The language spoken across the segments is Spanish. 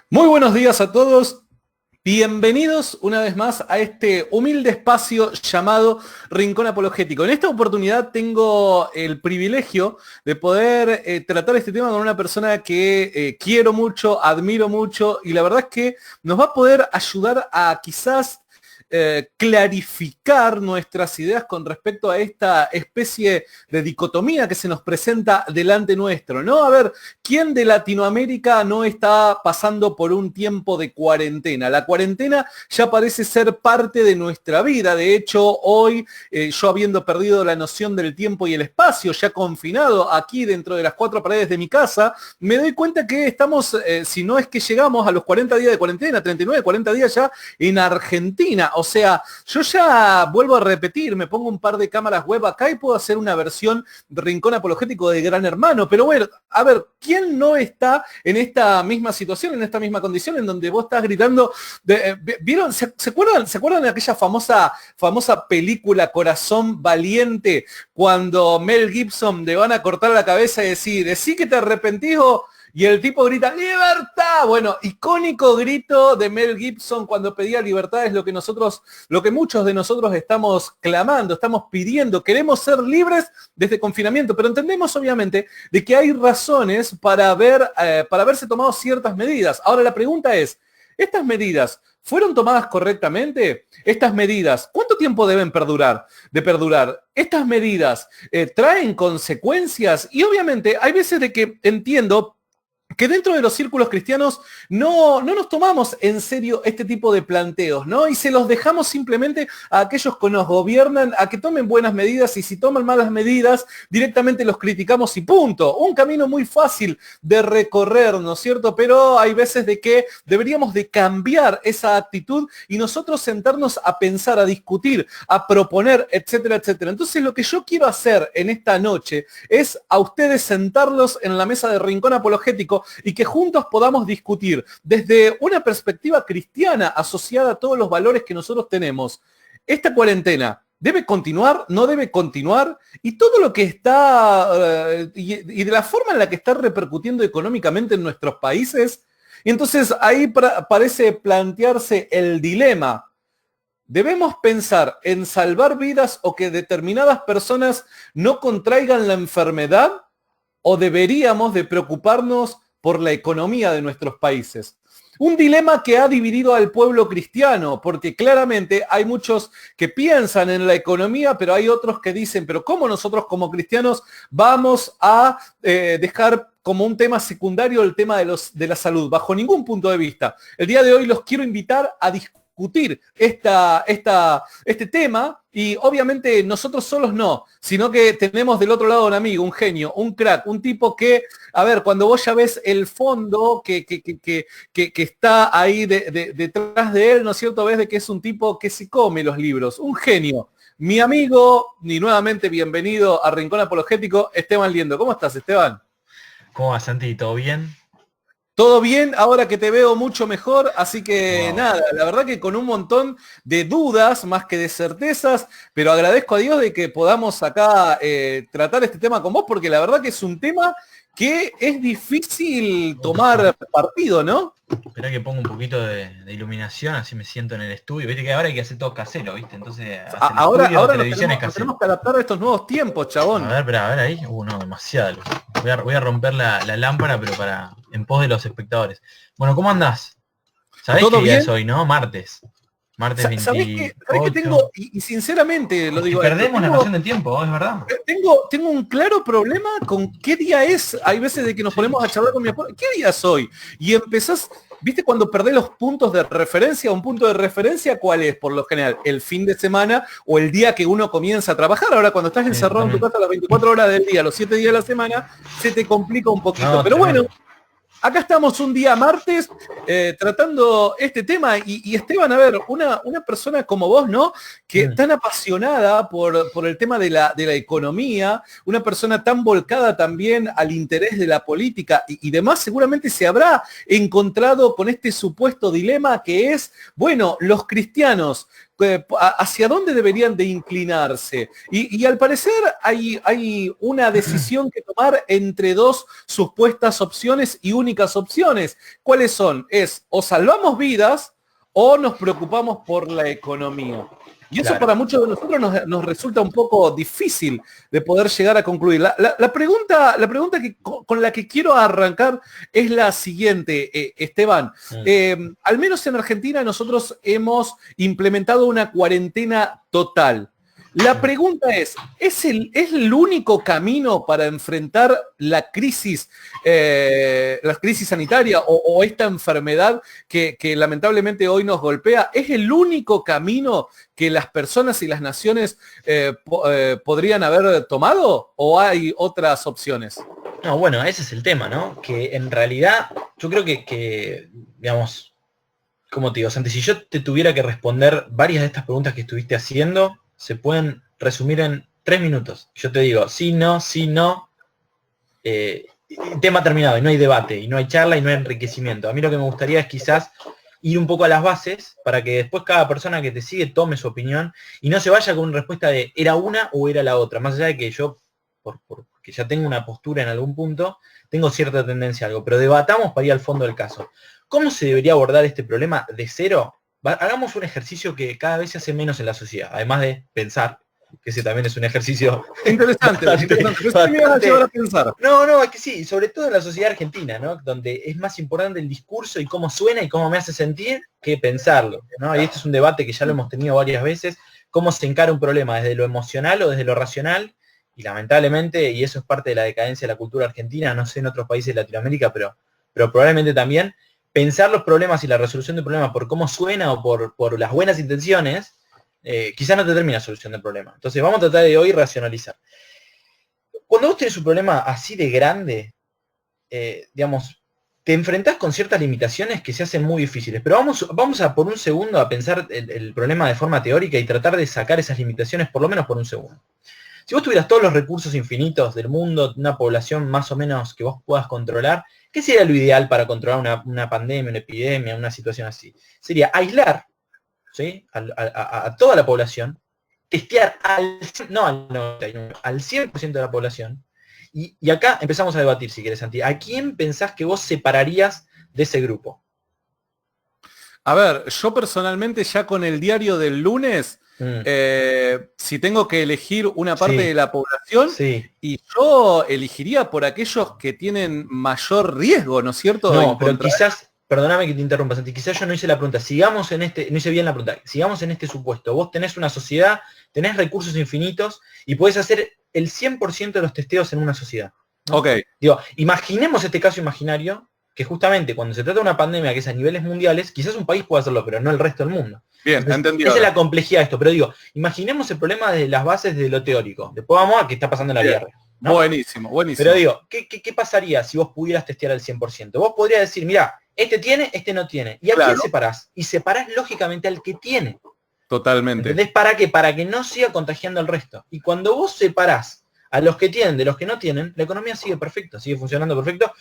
Muy buenos días a todos. Bienvenidos una vez más a este humilde espacio llamado Rincón Apologético. En esta oportunidad tengo el privilegio de poder tratar este tema con una persona que quiero mucho, admiro mucho y la verdad es que nos va a poder ayudar a quizás clarificar nuestras ideas con respecto a esta especie de dicotomía que se nos presenta delante nuestro, ¿no? A ver, ¿quién de Latinoamérica no está pasando por un tiempo de cuarentena? La cuarentena ya parece ser parte de nuestra vida. De hecho, hoy, yo habiendo perdido la noción del tiempo y el espacio, ya confinado aquí dentro de las cuatro paredes de mi casa, me doy cuenta que estamos, si no es que llegamos a los 40 días de cuarentena, 39, 40 días ya en Argentina. O sea, yo ya vuelvo a repetir, me pongo un par de cámaras web acá y puedo hacer una versión de Rincón Apologético de Gran Hermano. Pero bueno, a ver, ¿quién no está en esta misma situación, en esta misma condición en donde vos estás gritando? ¿Vieron? ¿Se acuerdan de aquella famosa película Corazón Valiente cuando Mel Gibson le van a cortar la cabeza y decí que te arrepentís y el tipo grita ¡libertad! Bueno, icónico grito de Mel Gibson cuando pedía libertad es lo que muchos de nosotros estamos clamando, estamos pidiendo. Queremos ser libres de este confinamiento, pero entendemos obviamente de que hay razones para haberse tomado ciertas medidas. Ahora la pregunta es, ¿estas medidas fueron tomadas correctamente? Estas medidas, ¿cuánto tiempo deben perdurar? Estas medidas traen consecuencias y obviamente hay veces de que entiendo que dentro de los círculos cristianos no nos tomamos en serio este tipo de planteos, ¿no? Y se los dejamos simplemente a aquellos que nos gobiernan a que tomen buenas medidas y si toman malas medidas, directamente los criticamos y punto. Un camino muy fácil de recorrer, ¿no es cierto? Pero hay veces de que deberíamos de cambiar esa actitud y nosotros sentarnos a pensar, a discutir, a proponer, etcétera, etcétera. Entonces lo que yo quiero hacer en esta noche es a ustedes sentarlos en la mesa de Rincón Apologético y que juntos podamos discutir desde una perspectiva cristiana asociada a todos los valores que nosotros tenemos. Esta cuarentena ¿debe continuar? ¿No debe continuar? Y todo lo que está, y de la forma en la que está repercutiendo económicamente en nuestros países. Y entonces ahí parece plantearse el dilema. ¿Debemos pensar en salvar vidas o que determinadas personas no contraigan la enfermedad? ¿O deberíamos de preocuparnos por la economía de nuestros países? Un dilema que ha dividido al pueblo cristiano, porque claramente hay muchos que piensan en la economía, pero hay otros que dicen, pero ¿cómo nosotros como cristianos vamos a dejar como un tema secundario el tema de la salud? Bajo ningún punto de vista. El día de hoy los quiero invitar a discutir este tema y obviamente nosotros solos no, sino que tenemos del otro lado un amigo, un genio, un crack, un tipo que, a ver, cuando vos ya ves el fondo que está ahí detrás de él, ¿no es cierto? Ves de que es un tipo que se come los libros, un genio. Mi amigo, y nuevamente bienvenido a Rincón Apologético, Esteban Liendo. ¿Cómo estás, Esteban? ¿Cómo va, Santi? ¿Todo bien? Todo bien, ahora que te veo mucho mejor, así que Wow. nada, la verdad que con un montón de dudas más que de certezas, pero agradezco a Dios de que podamos acá tratar este tema con vos, porque la verdad que es un tema que es difícil tomar partido, ¿no? Esperá que ponga un poquito de iluminación, así me siento en el estudio. Viste que ahora hay que hacer todo casero, ¿viste? Entonces, hacer el Ahora, estudio, ahora televisión es nos casero. tenemos que adaptar a estos nuevos tiempos, A chabón. ver, espera, a ver ahí. No, demasiada luz. Voy a romper la lámpara, pero en pos de los espectadores. Bueno, ¿cómo andás? ¿Sabés qué ¿Todo día es bien? hoy, no? Martes. Martes ¿Sabés qué 28. tengo? Y sinceramente lo Es que digo a esto, perdemos la noción del tiempo, es verdad. tengo un claro problema con qué día es. Hay veces de que nos Sí. ponemos a charlar con mi esposa. ¿Qué día es hoy? Y empezás, ¿viste cuando perdés los puntos de referencia? Un punto de referencia, ¿cuál es? Por lo general, el fin de semana o el día que uno comienza a trabajar. Ahora, cuando estás Sí, encerrado en tu totalmente. casa las 24 horas del día, los 7 días de la semana, se te complica un poquito. No, Pero bueno, tremendo. acá estamos un día martes tratando este tema y Esteban, a ver, una persona como vos, ¿no? Que Mm. tan apasionada por el tema de la economía, una persona tan volcada también al interés de la política y demás, seguramente se habrá encontrado con este supuesto dilema que es, bueno, los cristianos hacia dónde deberían de inclinarse. Y al parecer hay una decisión que tomar entre dos supuestas opciones y únicas opciones. ¿Cuáles son? Es o salvamos vidas o nos preocupamos por la economía. Y eso para muchos de nosotros nos resulta un poco difícil de poder llegar a concluir. La pregunta con la que quiero arrancar es la siguiente, Esteban. Al menos en Argentina nosotros hemos implementado una cuarentena total. La pregunta ¿es el único camino para enfrentar la crisis sanitaria o esta enfermedad que lamentablemente hoy nos golpea? ¿Es el único camino que las personas y las naciones podrían haber tomado o hay otras opciones? No, bueno, ese es el tema, ¿no? Que en realidad yo creo que digamos, como te digo, Santi, si yo te tuviera que responder varias de estas preguntas que estuviste haciendo, se pueden resumir en 3 minutos. Yo te digo, sí, no, tema terminado, y no hay debate, y no hay charla, y no hay enriquecimiento. A mí lo que me gustaría es quizás ir un poco a las bases, para que después cada persona que te sigue tome su opinión, y no se vaya con una respuesta de era una o era la otra. Más allá de que yo, porque ya tengo una postura en algún punto, tengo cierta tendencia a algo, pero debatamos para ir al fondo del caso. ¿Cómo se debería abordar este problema de cero? Hagamos un ejercicio que cada vez se hace menos en la sociedad, además de pensar, que ese también es un ejercicio interesante. No, es que sí, sobre todo en la sociedad argentina, ¿no? Donde es más importante el discurso y cómo suena y cómo me hace sentir que pensarlo, ¿no? Y este es un debate que ya lo hemos tenido varias veces, cómo se encara un problema desde lo emocional o desde lo racional, y lamentablemente, y eso es parte de la decadencia de la cultura argentina, no sé en otros países de Latinoamérica, pero probablemente también, pensar los problemas y la resolución del problema por cómo suena o por las buenas intenciones, quizás no te termina solución del problema. Entonces vamos a tratar de hoy racionalizar. Cuando vos tenés un problema así de grande, digamos, te enfrentás con ciertas limitaciones que se hacen muy difíciles. Pero vamos a por un segundo a pensar el problema de forma teórica y tratar de sacar esas limitaciones por lo menos por un segundo. Si vos tuvieras todos los recursos infinitos del mundo, una población más o menos que vos puedas controlar, ¿qué sería lo ideal para controlar una pandemia, una epidemia, una situación así? Sería aislar, ¿sí?, a toda la población, testear al 100% de la población, y acá empezamos a debatir, si querés, Santi. ¿A quién pensás que vos separarías de ese grupo? A ver, yo personalmente ya con el diario del lunes, si tengo que elegir una parte de la población, y yo elegiría por aquellos que tienen mayor riesgo, ¿no es cierto? No, pero quizás, perdóname que te interrumpa, Santi, quizás yo no hice la pregunta, no hice bien la pregunta, sigamos en este supuesto. Vos tenés una sociedad, tenés recursos infinitos, y podés hacer el 100% de los testeos en una sociedad, ¿no? Ok. Digo, imaginemos este caso imaginario, que justamente cuando se trata de una pandemia que es a niveles mundiales, quizás un país pueda hacerlo, pero no el resto del mundo. Bien, entendido. Esa es la complejidad de esto, pero digo, imaginemos el problema de las bases de lo teórico. Después vamos a qué está pasando en la guerra, ¿no? Buenísimo. Pero digo, ¿qué pasaría si vos pudieras testear al 100%? Vos podrías decir, mira, este tiene, este no tiene. ¿Y a quién separás? Y separás lógicamente al que tiene. Totalmente. ¿Entendés? ¿Para qué? Para que no siga contagiando al resto. Y cuando vos separás a los que tienen de los que no tienen, la economía sigue perfecta, sigue funcionando perfecto.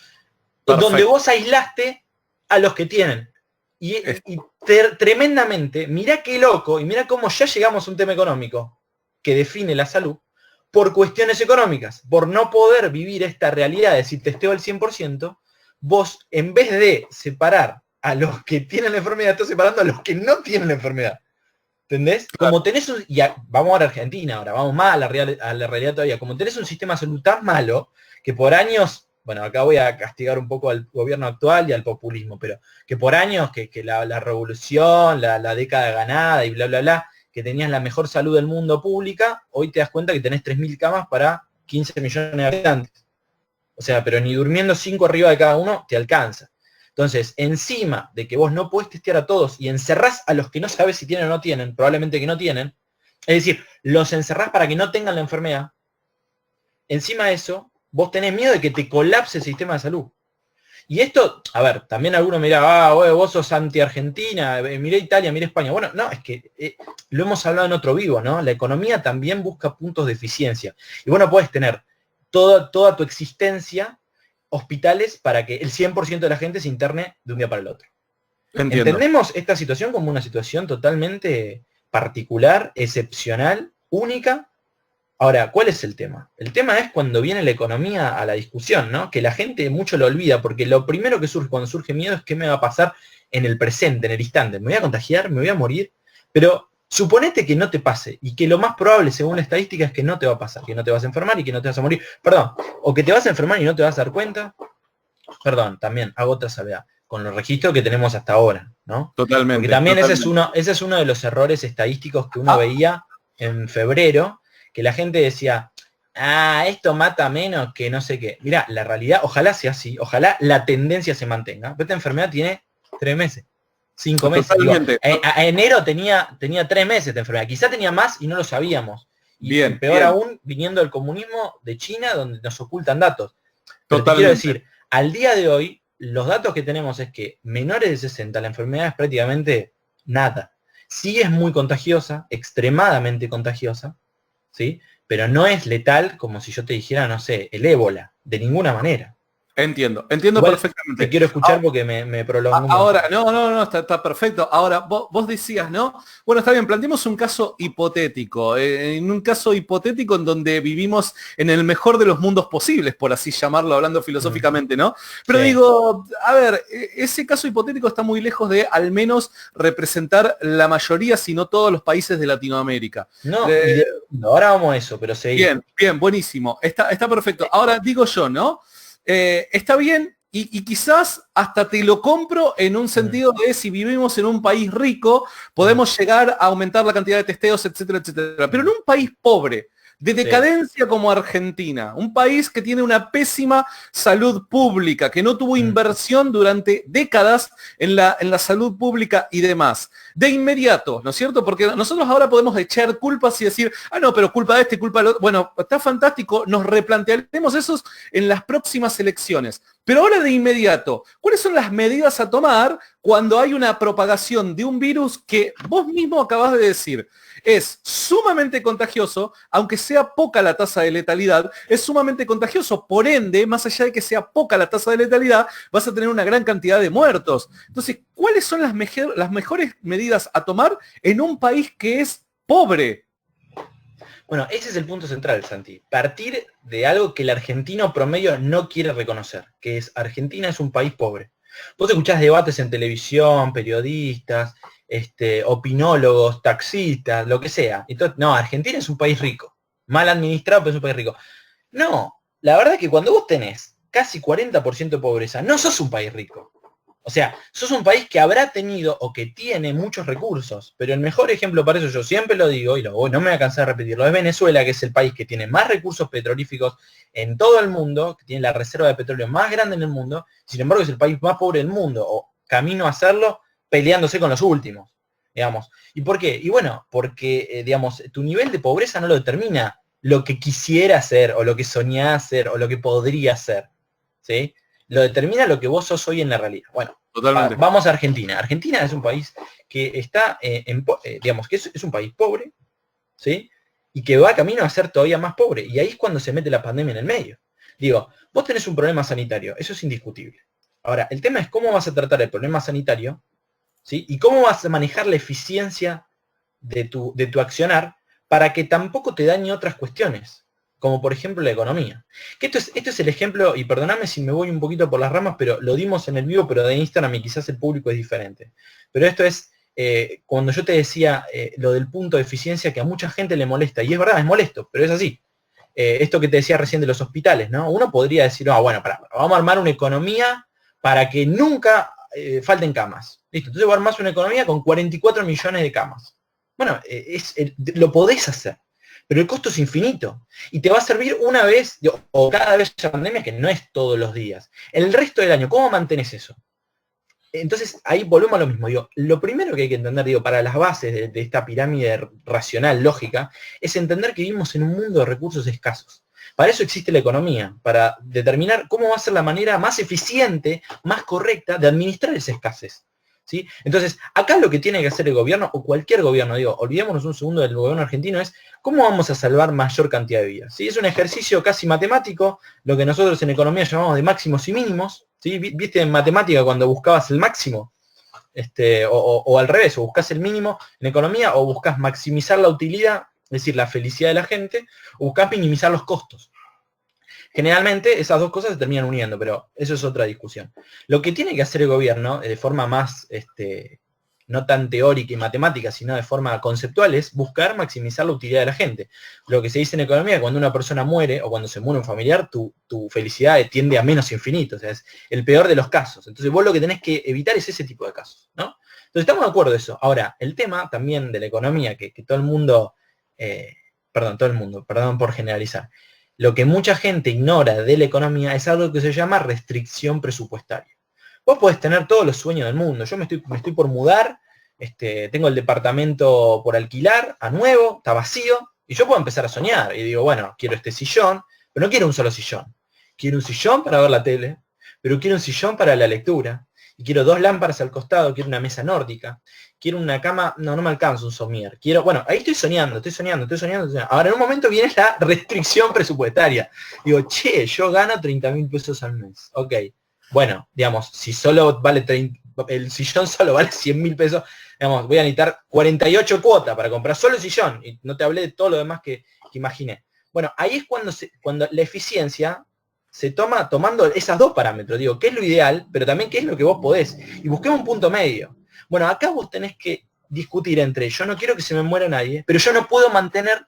Donde vos aislaste a los que tienen. Y tremendamente, mirá qué loco, y mirá cómo ya llegamos a un tema económico que define la salud por cuestiones económicas, por no poder vivir esta realidad de si testeo al 100%, vos en vez de separar a los que tienen la enfermedad, estás separando a los que no tienen la enfermedad. ¿Entendés? Claro. Como tenés vamos ahora a Argentina, ahora vamos más a la realidad todavía, como tenés un sistema de salud tan malo que por años, bueno, acá voy a castigar un poco al gobierno actual y al populismo, pero que por años, que la revolución, la década ganada y bla, bla, bla, que tenías la mejor salud del mundo pública, hoy te das cuenta que tenés 3.000 camas para 15 millones de habitantes. O sea, pero ni durmiendo 5 arriba de cada uno te alcanza. Entonces, encima de que vos no podés testear a todos y encerrás a los que no sabes si tienen o no tienen, probablemente que no tienen, es decir, los encerrás para que no tengan la enfermedad, encima de eso, vos tenés miedo de que te colapse el sistema de salud. Y esto, a ver, también alguno mira, vos sos anti-Argentina, mirá Italia, mirá España. Bueno, no, es que lo hemos hablado en otro vivo, ¿no? La economía también busca puntos de eficiencia. Y bueno, puedes tener toda tu existencia hospitales para que el 100% de la gente se interne de un día para el otro. Entiendo. Entendemos esta situación como una situación totalmente particular, excepcional, única. Ahora, ¿cuál es el tema? El tema es cuando viene la economía a la discusión, ¿no? Que la gente mucho lo olvida, porque lo primero que surge cuando surge miedo es qué me va a pasar en el presente, en el instante. ¿Me voy a contagiar? ¿Me voy a morir? Pero suponete que no te pase, y que lo más probable, según la estadística, es que no te va a pasar, que no te vas a enfermar y que no te vas a morir. Perdón, o que te vas a enfermar y no te vas a dar cuenta. Perdón, también hago otra salvedad, con los registros que tenemos hasta ahora, ¿no? Totalmente. Porque también totalmente. ese es uno de los errores estadísticos que uno veía en febrero, que la gente decía, esto mata menos que no sé qué. Mirá, la realidad, ojalá sea así, ojalá la tendencia se mantenga. Pero esta enfermedad tiene 3 meses, 5 meses. Digo, Totalmente. a enero tenía 3 meses de enfermedad. Quizá tenía más y no lo sabíamos. Y peor aún, viniendo del comunismo de China, donde nos ocultan datos. Pero te quiero decir, al día de hoy, los datos que tenemos es que menores de 60, la enfermedad es prácticamente nada. Sí es muy contagiosa, extremadamente contagiosa, ¿sí? Pero no es letal como si yo te dijera, no sé, el ébola, de ninguna manera. Entiendo Igual perfectamente. te quiero escuchar porque me prolongo un Ahora, montón. no, está perfecto. Ahora, vos decías, ¿no? Bueno, está bien, planteemos un caso hipotético. En un caso hipotético en donde vivimos en el mejor de los mundos posibles, por así llamarlo, hablando filosóficamente, ¿no? Pero Sí. digo, a ver, ese caso hipotético está muy lejos de al menos representar la mayoría, si no todos los países de Latinoamérica. No, ahora vamos a eso, pero seguí. Bien, buenísimo. Está perfecto. Ahora digo yo, ¿no? Está bien y quizás hasta te lo compro en un sentido de si vivimos en un país rico, podemos llegar a aumentar la cantidad de testeos, etcétera, etcétera. Pero en un país pobre, de decadencia como Argentina, un país que tiene una pésima salud pública, que no tuvo inversión durante décadas en la salud pública y demás. De inmediato, ¿no es cierto? Porque nosotros ahora podemos echar culpas y decir, no, pero culpa de este, culpa del otro. Bueno, está fantástico, nos replantearemos esos en las próximas elecciones. Pero ahora de inmediato, ¿cuáles son las medidas a tomar cuando hay una propagación de un virus que vos mismo acabás de decir? Es sumamente contagioso, aunque sea poca la tasa de letalidad, es sumamente contagioso. Por ende, más allá de que sea poca la tasa de letalidad, vas a tener una gran cantidad de muertos. Entonces, ¿cuáles son las mejores medidas a tomar en un país que es pobre? Bueno, ese es el punto central, Santi. Partir de algo que el argentino promedio no quiere reconocer, que es Argentina es un país pobre. Vos escuchás debates en televisión, periodistas, opinólogos, taxistas, lo que sea. Entonces, no, Argentina es un país rico. Mal administrado, pero es un país rico. No, la verdad es que cuando vos tenés casi 40% de pobreza, no sos un país rico. O sea, sos un país que habrá tenido o que tiene muchos recursos, pero el mejor ejemplo para eso, yo siempre lo digo, y no me voy a cansar de repetirlo, es Venezuela, que es el país que tiene más recursos petrolíferos en todo el mundo, que tiene la reserva de petróleo más grande en el mundo, sin embargo es el país más pobre del mundo, o camino a hacerlo peleándose con los últimos, digamos. ¿Y por qué? Y bueno, porque, digamos, tu nivel de pobreza no lo determina lo que quisiera hacer, o lo que soñás hacer, o lo que podría hacer, ¿sí? Lo determina lo que vos sos hoy en la realidad. Bueno, vamos a Argentina. Argentina es un país que está, digamos, que es un país pobre, ¿sí? Y que va camino a ser todavía más pobre. Y ahí es cuando se mete la pandemia en el medio. Digo, vos tenés un problema sanitario, eso es indiscutible. Ahora, el tema es cómo vas a tratar el problema sanitario, ¿sí? Y cómo vas a manejar la eficiencia de tu accionar para que tampoco te dañe otras cuestiones, como por ejemplo la economía. Que esto es el ejemplo, y perdóname si me voy un poquito por las ramas, pero lo dimos en el vivo, pero de Instagram y quizás el público es diferente. Pero esto es, cuando yo te decía lo del punto de eficiencia que a mucha gente le molesta, y es verdad, es molesto, pero es así. Esto que te decía recién de los hospitales, ¿no? Uno podría decir, no, bueno, vamos a armar una economía para que nunca falten camas. Listo, entonces vos armás una economía con 44 millones de camas. Bueno, lo podés hacer. Pero el costo es infinito. Y te va a servir una vez o cada vez la pandemia, que no es todos los días. El resto del año, ¿cómo mantenés eso? Entonces, ahí volvemos a lo mismo. Digo, lo primero que hay que entender, para las bases de esta pirámide racional, lógica, es entender que vivimos en un mundo de recursos escasos. Para eso existe la economía, para determinar cómo va a ser la manera más eficiente, más correcta de administrar esa escasez. ¿Sí? Entonces, acá lo que tiene que hacer el gobierno, o cualquier gobierno, olvidémonos un segundo del gobierno argentino, es cómo vamos a salvar mayor cantidad de vidas. ¿Sí? Es un ejercicio casi matemático, lo que nosotros en economía llamamos de máximos y mínimos. ¿Sí? ¿Viste en matemática cuando buscabas el máximo? o al revés, o buscas el mínimo en economía, o buscas maximizar la utilidad, es decir, la felicidad de la gente, o buscas minimizar los costos. Generalmente esas dos cosas se terminan uniendo, pero eso es otra discusión. Lo que tiene que hacer el gobierno, de forma más, no tan teórica y matemática, sino de forma conceptual, es buscar maximizar la utilidad de la gente. Lo que se dice en economía, cuando una persona muere, o cuando se muere un familiar, tu felicidad tiende a menos infinito, o sea, es el peor de los casos. Entonces vos lo que tenés que evitar es ese tipo de casos, ¿no? Entonces estamos de acuerdo en eso. Ahora, el tema también de la economía, que todo el mundo, perdón por generalizar, lo que mucha gente ignora de la economía es algo que se llama restricción presupuestaria. Vos podés tener todos los sueños del mundo. Yo me estoy por mudar, tengo el departamento por alquilar a nuevo, está vacío, y yo puedo empezar a soñar. Y digo, bueno, quiero este sillón, pero no quiero un solo sillón. Quiero un sillón para ver la tele, pero quiero un sillón para la lectura. Y quiero 2 lámparas al costado, quiero una mesa nórdica, quiero una cama, no me alcanza un somier. Bueno, ahí estoy soñando. Ahora en un momento viene la restricción presupuestaria. Digo, che, yo gano 30.000 pesos al mes. Ok. Bueno, digamos, si solo vale el sillón solo vale 100.000 pesos, digamos, voy a necesitar 48 cuotas para comprar solo el sillón, y no te hablé de todo lo demás que imaginé. Bueno, ahí es cuando la eficiencia se toma tomando esos 2 parámetros, digo, qué es lo ideal, pero también qué es lo que vos podés, y busquemos un punto medio. Bueno, acá vos tenés que discutir entre, yo no quiero que se me muera nadie, pero yo no puedo mantener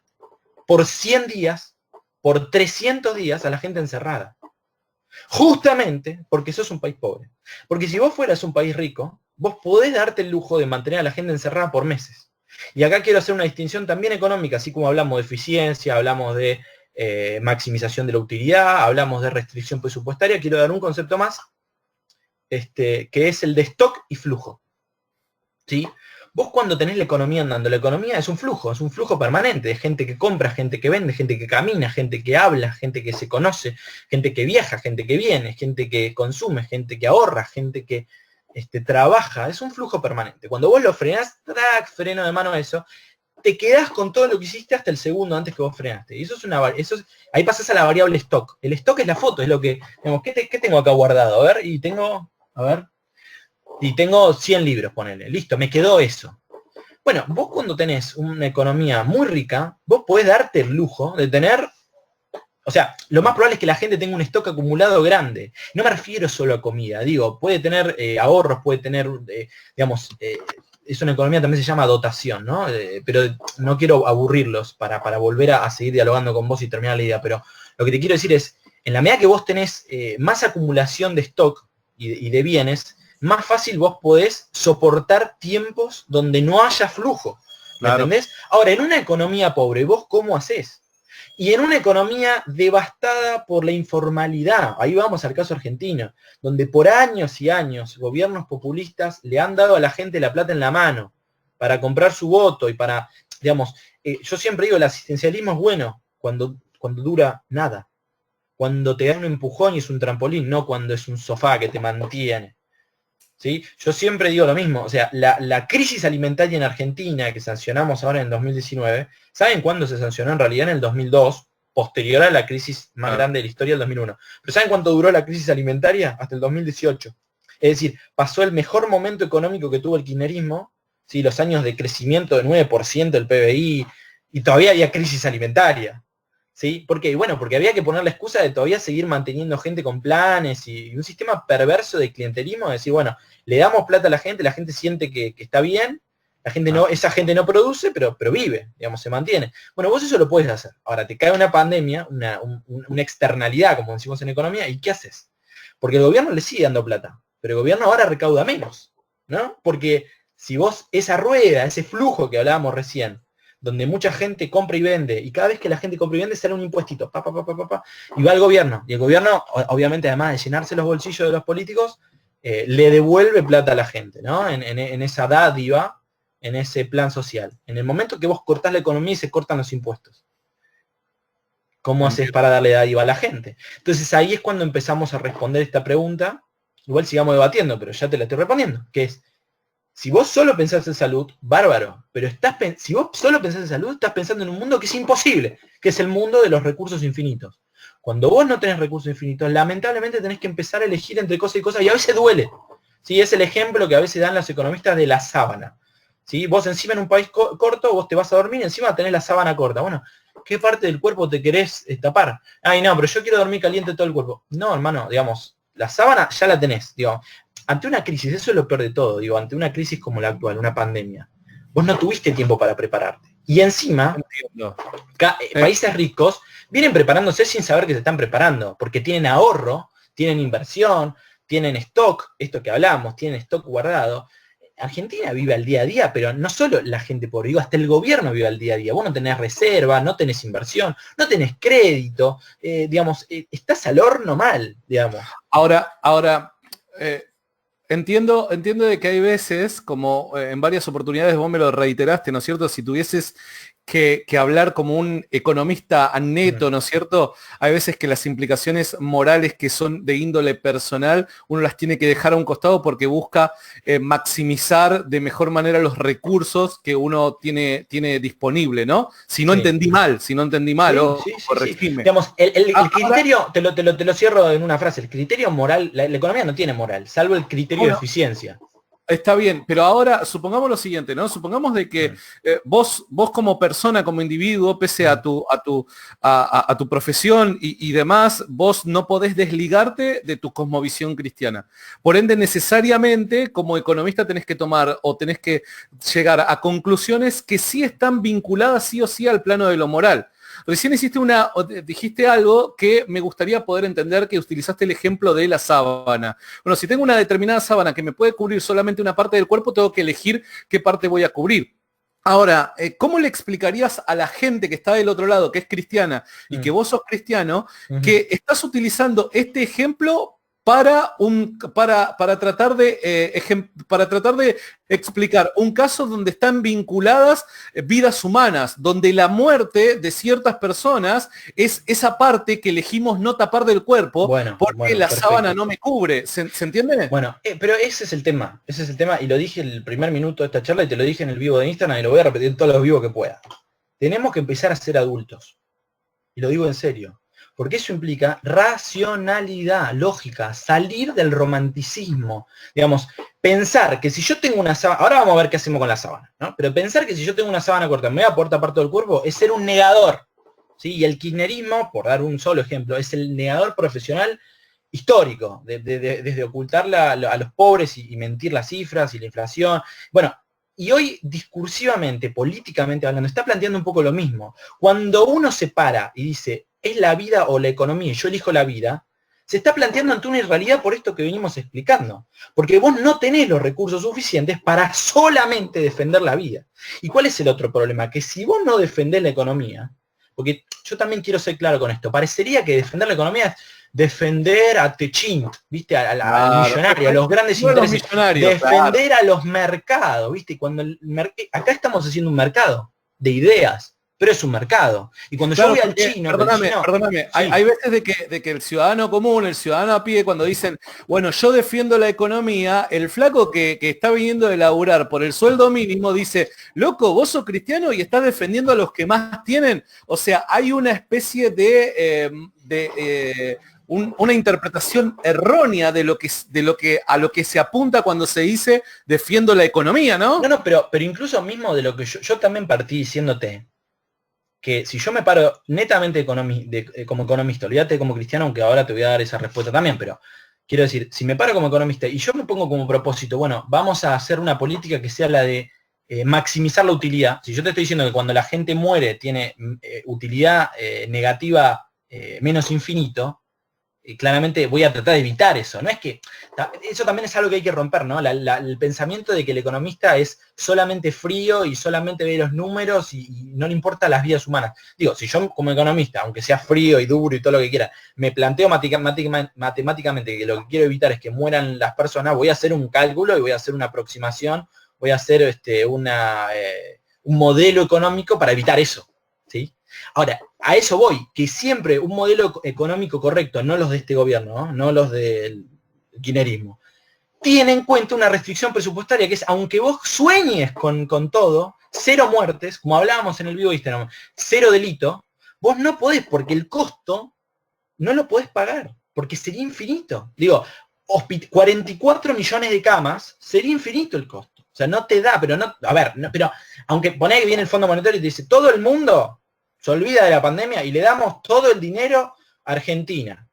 por 100 días, por 300 días a la gente encerrada. Justamente porque sos un país pobre. Porque si vos fueras un país rico, vos podés darte el lujo de mantener a la gente encerrada por meses. Y acá quiero hacer una distinción también económica, así como hablamos de eficiencia, hablamos de maximización de la utilidad, hablamos de restricción presupuestaria, quiero dar un concepto más, que es el de stock y flujo. ¿Sí? Vos cuando tenés la economía andando, la economía es un flujo permanente de gente que compra, gente que vende, gente que camina, gente que habla, gente que se conoce, gente que viaja, gente que viene, gente que consume, gente que ahorra, gente que trabaja, es un flujo permanente. Cuando vos lo frenás, freno de mano eso, te quedás con todo lo que hiciste hasta el segundo antes que vos frenaste. Y ahí pasás a la variable stock. El stock es la foto, es lo que, digamos, ¿qué tengo acá guardado? A ver, y tengo 100 libros, ponele. Listo, me quedó eso. Bueno, vos cuando tenés una economía muy rica, vos podés darte el lujo de tener, o sea, lo más probable es que la gente tenga un stock acumulado grande. No me refiero solo a comida, digo, puede tener ahorros, puede tener, es una economía, también se llama dotación, ¿no? Pero no quiero aburrirlos para volver a seguir dialogando con vos y terminar la idea, pero lo que te quiero decir es, en la medida que vos tenés más acumulación de stock y de bienes, más fácil vos podés soportar tiempos donde no haya flujo. ¿Me entendés? Ahora, en una economía pobre, ¿vos cómo hacés? Y en una economía devastada por la informalidad, ahí vamos al caso argentino, donde por años y años gobiernos populistas le han dado a la gente la plata en la mano para comprar su voto y para, digamos, yo siempre digo, el asistencialismo es bueno cuando dura nada, cuando te dan un empujón y es un trampolín, no cuando es un sofá que te mantiene. ¿Sí? Yo siempre digo lo mismo, o sea, la crisis alimentaria en Argentina que sancionamos ahora en 2019, ¿saben cuándo se sancionó? En realidad en el 2002, posterior a la crisis más grande de la historia del 2001. ¿Pero saben cuánto duró la crisis alimentaria? Hasta el 2018. Es decir, pasó el mejor momento económico que tuvo el kirchnerismo, ¿sí? Los años de crecimiento de 9% del PBI, y todavía había crisis alimentaria. ¿Sí? ¿Por qué? Bueno, porque había que poner la excusa de todavía seguir manteniendo gente con planes y un sistema perverso de clientelismo, de decir, bueno, le damos plata a la gente siente que está bien, esa gente no produce, pero vive, digamos, se mantiene. Bueno, vos eso lo puedes hacer. Ahora, te cae una pandemia, una externalidad, como decimos en economía, ¿y qué haces? Porque el gobierno le sigue dando plata, pero el gobierno ahora recauda menos, ¿no? Porque si vos, esa rueda, ese flujo que hablábamos recién, donde mucha gente compra y vende, y cada vez que la gente compra y vende sale un impuestito, y va al gobierno, y el gobierno, obviamente, además de llenarse los bolsillos de los políticos, le devuelve plata a la gente, ¿no? En esa dádiva, en ese plan social. En el momento que vos cortás la economía y se cortan los impuestos, ¿cómo haces para darle dádiva a la gente? Entonces ahí es cuando empezamos a responder esta pregunta, igual sigamos debatiendo, pero ya te la estoy respondiendo, que es, si vos solo pensás en salud, bárbaro, pero si vos solo pensás en salud, estás pensando en un mundo que es imposible, que es el mundo de los recursos infinitos. Cuando vos no tenés recursos infinitos, lamentablemente tenés que empezar a elegir entre cosas y cosas, y a veces duele. ¿sí? Es el ejemplo que a veces dan los economistas de la sábana. ¿Sí? Vos encima en un país corto, vos te vas a dormir y encima tenés la sábana corta. Bueno, ¿qué parte del cuerpo te querés tapar? Ay, no, pero yo quiero dormir caliente todo el cuerpo. No, hermano, digamos, la sábana ya la tenés, digamos. Ante una crisis, eso es lo peor de todo, digo, ante una crisis como la actual, una pandemia, vos no tuviste tiempo para prepararte. Y encima, países ricos vienen preparándose sin saber que se están preparando, porque tienen ahorro, tienen inversión, tienen stock, esto que hablamos, tienen stock guardado. Argentina vive al día a día, pero no solo la gente pobre, digo, hasta el gobierno vive al día a día. Vos no tenés reserva, no tenés inversión, no tenés crédito, digamos, estás al horno mal, digamos. Ahora, entiendo de que hay veces, como en varias oportunidades vos me lo reiteraste, ¿no es cierto? Si tuvieses que hablar como un economista neto, ¿no es cierto? Hay veces que las implicaciones morales que son de índole personal, uno las tiene que dejar a un costado porque busca maximizar de mejor manera los recursos que uno tiene disponible, ¿no? Si no entendí mal, corregime. Digamos, el criterio, te lo cierro en una frase, el criterio moral, la economía no tiene moral, salvo el criterio de eficiencia. Está bien, pero ahora supongamos lo siguiente, ¿no? Supongamos de que vos como persona, como individuo, pese a tu profesión y demás, vos no podés desligarte de tu cosmovisión cristiana. Por ende, necesariamente, como economista tenés que tomar o tenés que llegar a conclusiones que sí están vinculadas sí o sí al plano de lo moral. Recién dijiste algo que me gustaría poder entender, que utilizaste el ejemplo de la sábana. Bueno, si tengo una determinada sábana que me puede cubrir solamente una parte del cuerpo, tengo que elegir qué parte voy a cubrir. Ahora, ¿cómo le explicarías a la gente que está del otro lado, que es cristiana, y que vos sos cristiano, que estás utilizando este ejemplo para tratar de explicar un caso donde están vinculadas vidas humanas, donde la muerte de ciertas personas es esa parte que elegimos no tapar del cuerpo, porque la sábana no me cubre? ¿Se entiende? Bueno, pero ese es el tema, y lo dije el primer minuto de esta charla y te lo dije en el vivo de Instagram y lo voy a repetir en todos los vivos que pueda. Tenemos que empezar a ser adultos, y lo digo en serio. Porque eso implica racionalidad, lógica, salir del romanticismo. Digamos, pensar que si yo tengo una sábana, ahora vamos a ver qué hacemos con la sábana, ¿no? Pero pensar que si yo tengo una sábana corta me voy a poder tapar todo el cuerpo es ser un negador, ¿sí? Y el kirchnerismo, por dar un solo ejemplo, es el negador profesional histórico, desde ocultar a los pobres y mentir las cifras y la inflación. Bueno, y hoy discursivamente, políticamente hablando, está planteando un poco lo mismo. Cuando uno se para y dice, es la vida o la economía, y yo elijo la vida, se está planteando ante una irrealidad por esto que venimos explicando. Porque vos no tenés los recursos suficientes para solamente defender la vida. ¿Y cuál es el otro problema? Que si vos no defendés la economía, porque yo también quiero ser claro con esto, parecería que defender la economía es defender a Techint, ¿viste? Al millonario, a los grandes intereses, defender a los mercados, ¿viste? Cuando acá estamos haciendo un mercado de ideas, pero es un mercado. Y cuando yo voy al chino... Perdóname, sí. Hay veces de que el ciudadano común, el ciudadano a pie, cuando dicen, bueno, yo defiendo la economía, el flaco que está viniendo de laburar por el sueldo mínimo dice, loco, vos sos cristiano y estás defendiendo a los que más tienen. O sea, hay una especie una interpretación errónea a lo que se apunta cuando se dice defiendo la economía, ¿no? No, pero incluso mismo de lo que yo también partí diciéndote, que si yo me paro netamente como economista, olvídate como cristiano, aunque ahora te voy a dar esa respuesta también, pero quiero decir, si me paro como economista y yo me pongo como propósito, bueno, vamos a hacer una política que sea la de maximizar la utilidad. Si yo te estoy diciendo que cuando la gente muere tiene utilidad negativa menos infinito, claramente voy a tratar de evitar eso. No es que, eso también es algo que hay que romper, ¿no? El pensamiento de que el economista es solamente frío y solamente ve los números y no le importa las vidas humanas. Digo, si yo como economista, aunque sea frío y duro y todo lo que quiera, me planteo matemáticamente que lo que quiero evitar es que mueran las personas, voy a hacer un cálculo y voy a hacer una aproximación, voy a hacer un modelo económico para evitar eso, ¿sí? Ahora, a eso voy, que siempre un modelo económico correcto, no los de este gobierno, no los del kirchnerismo, tiene en cuenta una restricción presupuestaria que es, aunque vos sueñes con todo, 0 muertes, como hablábamos en el vivo de Instagram, 0 delito, vos no podés, porque el costo no lo podés pagar, porque sería infinito. Digo, 44 millones de camas, sería infinito el costo. O sea, no te da, pero no, a ver, no, pero aunque pone que viene el Fondo Monetario y te dice, todo el mundo se olvida de la pandemia y le damos todo el dinero a Argentina.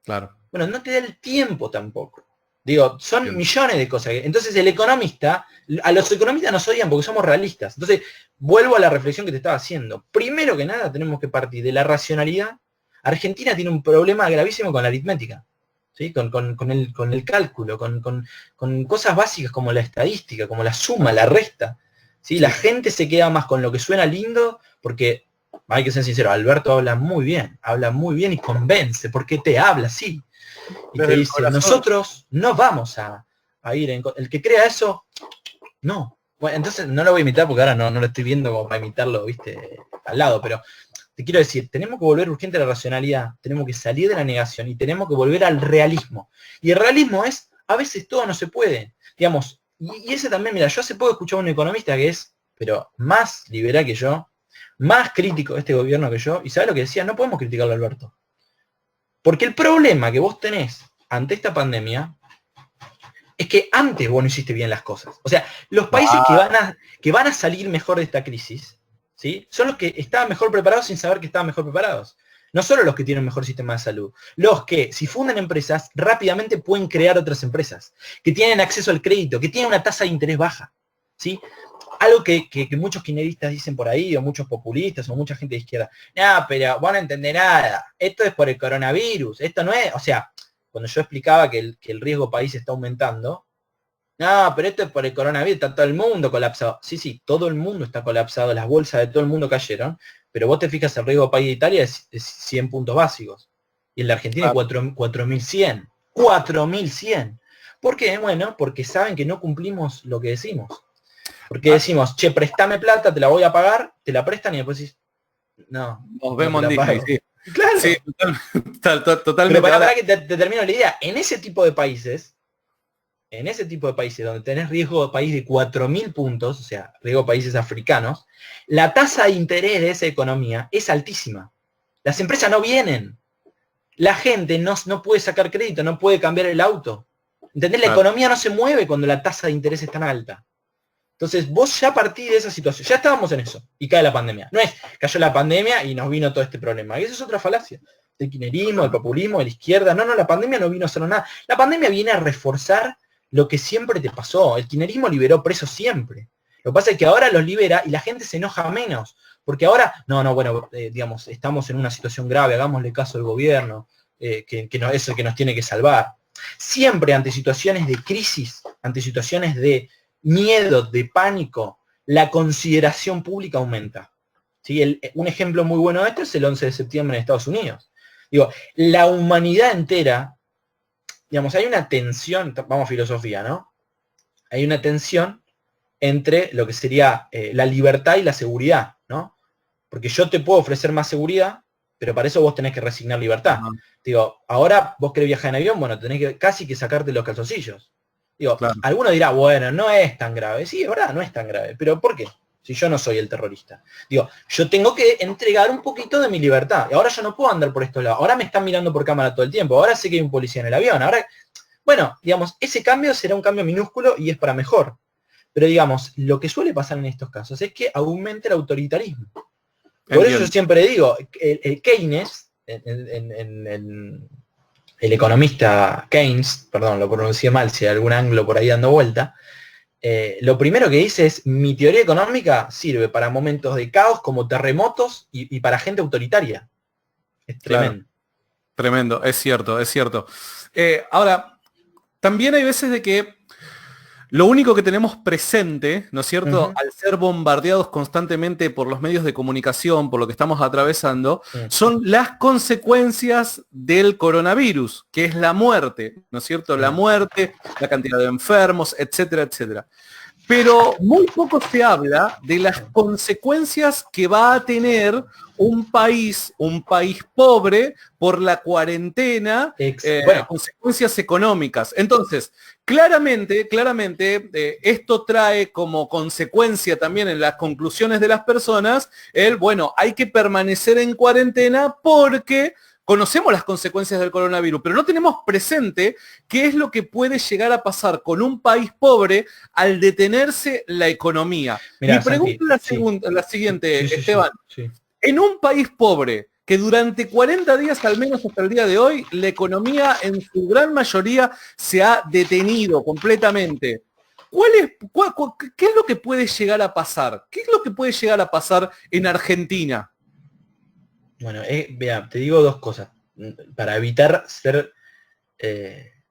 Claro. Bueno, no te da el tiempo tampoco. Digo, son millones de cosas. Entonces el economista, a los economistas nos odian porque somos realistas. Entonces, vuelvo a la reflexión que te estaba haciendo. Primero que nada, tenemos que partir de la racionalidad. Argentina tiene un problema gravísimo con la aritmética, ¿sí? Con el cálculo, con cosas básicas como la estadística, como la suma, la resta. ¿Sí? La gente se queda más con lo que suena lindo porque, hay que ser sincero, Alberto habla muy bien y convence, porque te habla así. Y te dice, nosotros no vamos a ir en... El que crea eso, no. Bueno, entonces no lo voy a imitar porque ahora no lo estoy viendo como para imitarlo, viste, al lado, pero te quiero decir, tenemos que volver urgente a la racionalidad, tenemos que salir de la negación y tenemos que volver al realismo. Y el realismo es, a veces todo no se puede. Digamos, y ese también, mira, yo hace poco escuchaba a un economista que es, pero más liberal que yo, más crítico de este gobierno que yo, y ¿sabes lo que decía? No podemos criticarlo a Alberto. Porque el problema que vos tenés ante esta pandemia es que antes vos no hiciste bien las cosas. O sea, los países que van a salir mejor de esta crisis, ¿sí? Son los que estaban mejor preparados sin saber que estaban mejor preparados. No solo los que tienen un mejor sistema de salud, los que, si funden empresas, rápidamente pueden crear otras empresas, que tienen acceso al crédito, que tienen una tasa de interés baja, ¿sí? Algo que muchos kirchneristas dicen por ahí, o muchos populistas, o mucha gente de izquierda. No, pero vos no entendés nada. Esto es por el coronavirus. Esto no es... O sea, cuando yo explicaba que el riesgo país está aumentando, no, pero esto es por el coronavirus, está todo el mundo colapsado. Sí, todo el mundo está colapsado, las bolsas de todo el mundo cayeron, pero vos te fijas, el riesgo país de Italia es 100 puntos básicos. Y el de Argentina es 4.100. 4.100. ¿Por qué? Bueno, porque saben que no cumplimos lo que decimos. Porque decimos, che, préstame plata, te la voy a pagar, te la prestan y después decís, no. Nos vemos en Disney, sí. Claro. Sí, totalmente. Pero para que te termino la idea, en ese tipo de países donde tenés riesgo de país de 4.000 puntos, o sea, riesgo de países africanos, la tasa de interés de esa economía es altísima. Las empresas no vienen. La gente no puede sacar crédito, no puede cambiar el auto. ¿Entendés? La economía no se mueve cuando la tasa de interés es tan alta. Entonces, vos ya partís de esa situación, ya estábamos en eso, y cae la pandemia. No es, cayó la pandemia y nos vino todo este problema. Y eso es otra falacia. El kirchnerismo, el populismo, de la izquierda. No, la pandemia no vino a hacer nada. La pandemia viene a reforzar lo que siempre te pasó. El kirchnerismo liberó presos siempre. Lo que pasa es que ahora los libera y la gente se enoja menos. Porque ahora, digamos, estamos en una situación grave, hagámosle caso al gobierno, que es el que nos tiene que salvar. Siempre ante situaciones de crisis, ante situaciones de miedo, de pánico, la consideración pública aumenta. ¿Sí? Un ejemplo muy bueno de esto es el 11 de septiembre en Estados Unidos. Digo, la humanidad entera, digamos, hay una tensión, vamos a filosofía, ¿no? Hay una tensión entre lo que sería la libertad y la seguridad, ¿no? Porque yo te puedo ofrecer más seguridad, pero para eso vos tenés que resignar libertad. Digo, ahora vos querés viajar en avión, bueno, tenés que casi que sacarte los calzoncillos. Digo, alguno dirá, bueno, no es tan grave. Sí, es verdad, no es tan grave. ¿Pero por qué? Si yo no soy el terrorista. Digo, yo tengo que entregar un poquito de mi libertad. Y ahora yo no puedo andar por estos lados. Ahora me están mirando por cámara todo el tiempo. Ahora sé que hay un policía en el avión. Ahora, bueno, digamos, ese cambio será un cambio minúsculo y es para mejor. Pero digamos, lo que suele pasar en estos casos es que aumenta el autoritarismo. Por eso yo siempre digo, el Keynes, el economista Keynes, perdón, lo pronuncié mal, si hay algún anglo por ahí dando vuelta, lo primero que dice es, mi teoría económica sirve para momentos de caos como terremotos y para gente autoritaria. Es tremendo. Claro. Tremendo, es cierto, es cierto. Ahora, también hay veces de que lo único que tenemos presente, ¿no es cierto?, al ser bombardeados constantemente por los medios de comunicación, por lo que estamos atravesando, son las consecuencias del coronavirus, que es la muerte, ¿no es cierto? La muerte, la cantidad de enfermos, etcétera, etcétera. Pero muy poco se habla de las consecuencias que va a tener un país pobre por la cuarentena, consecuencias económicas. Entonces, claramente, esto trae como consecuencia también en las conclusiones de las personas, hay que permanecer en cuarentena porque conocemos las consecuencias del coronavirus, pero no tenemos presente qué es lo que puede llegar a pasar con un país pobre al detenerse la economía. Mirá, Mi pregunta Santi, es la siguiente, sí. Esteban. Sí. En un país pobre, que durante 40 días, al menos hasta el día de hoy, la economía en su gran mayoría se ha detenido completamente. ¿Qué es lo que puede llegar a pasar? ¿Qué es lo que puede llegar a pasar en Argentina? Bueno, vea, te digo dos cosas. Para evitar ser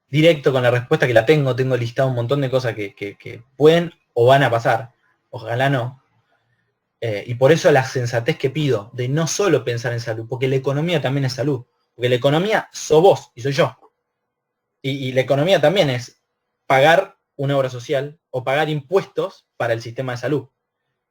directo con la respuesta, que la tengo listado un montón de cosas que pueden o van a pasar. Ojalá no. Y por eso la sensatez que pido de no solo pensar en salud, porque la economía también es salud. Porque la economía sos vos y soy yo. Y la economía también es pagar una obra social o pagar impuestos para el sistema de salud.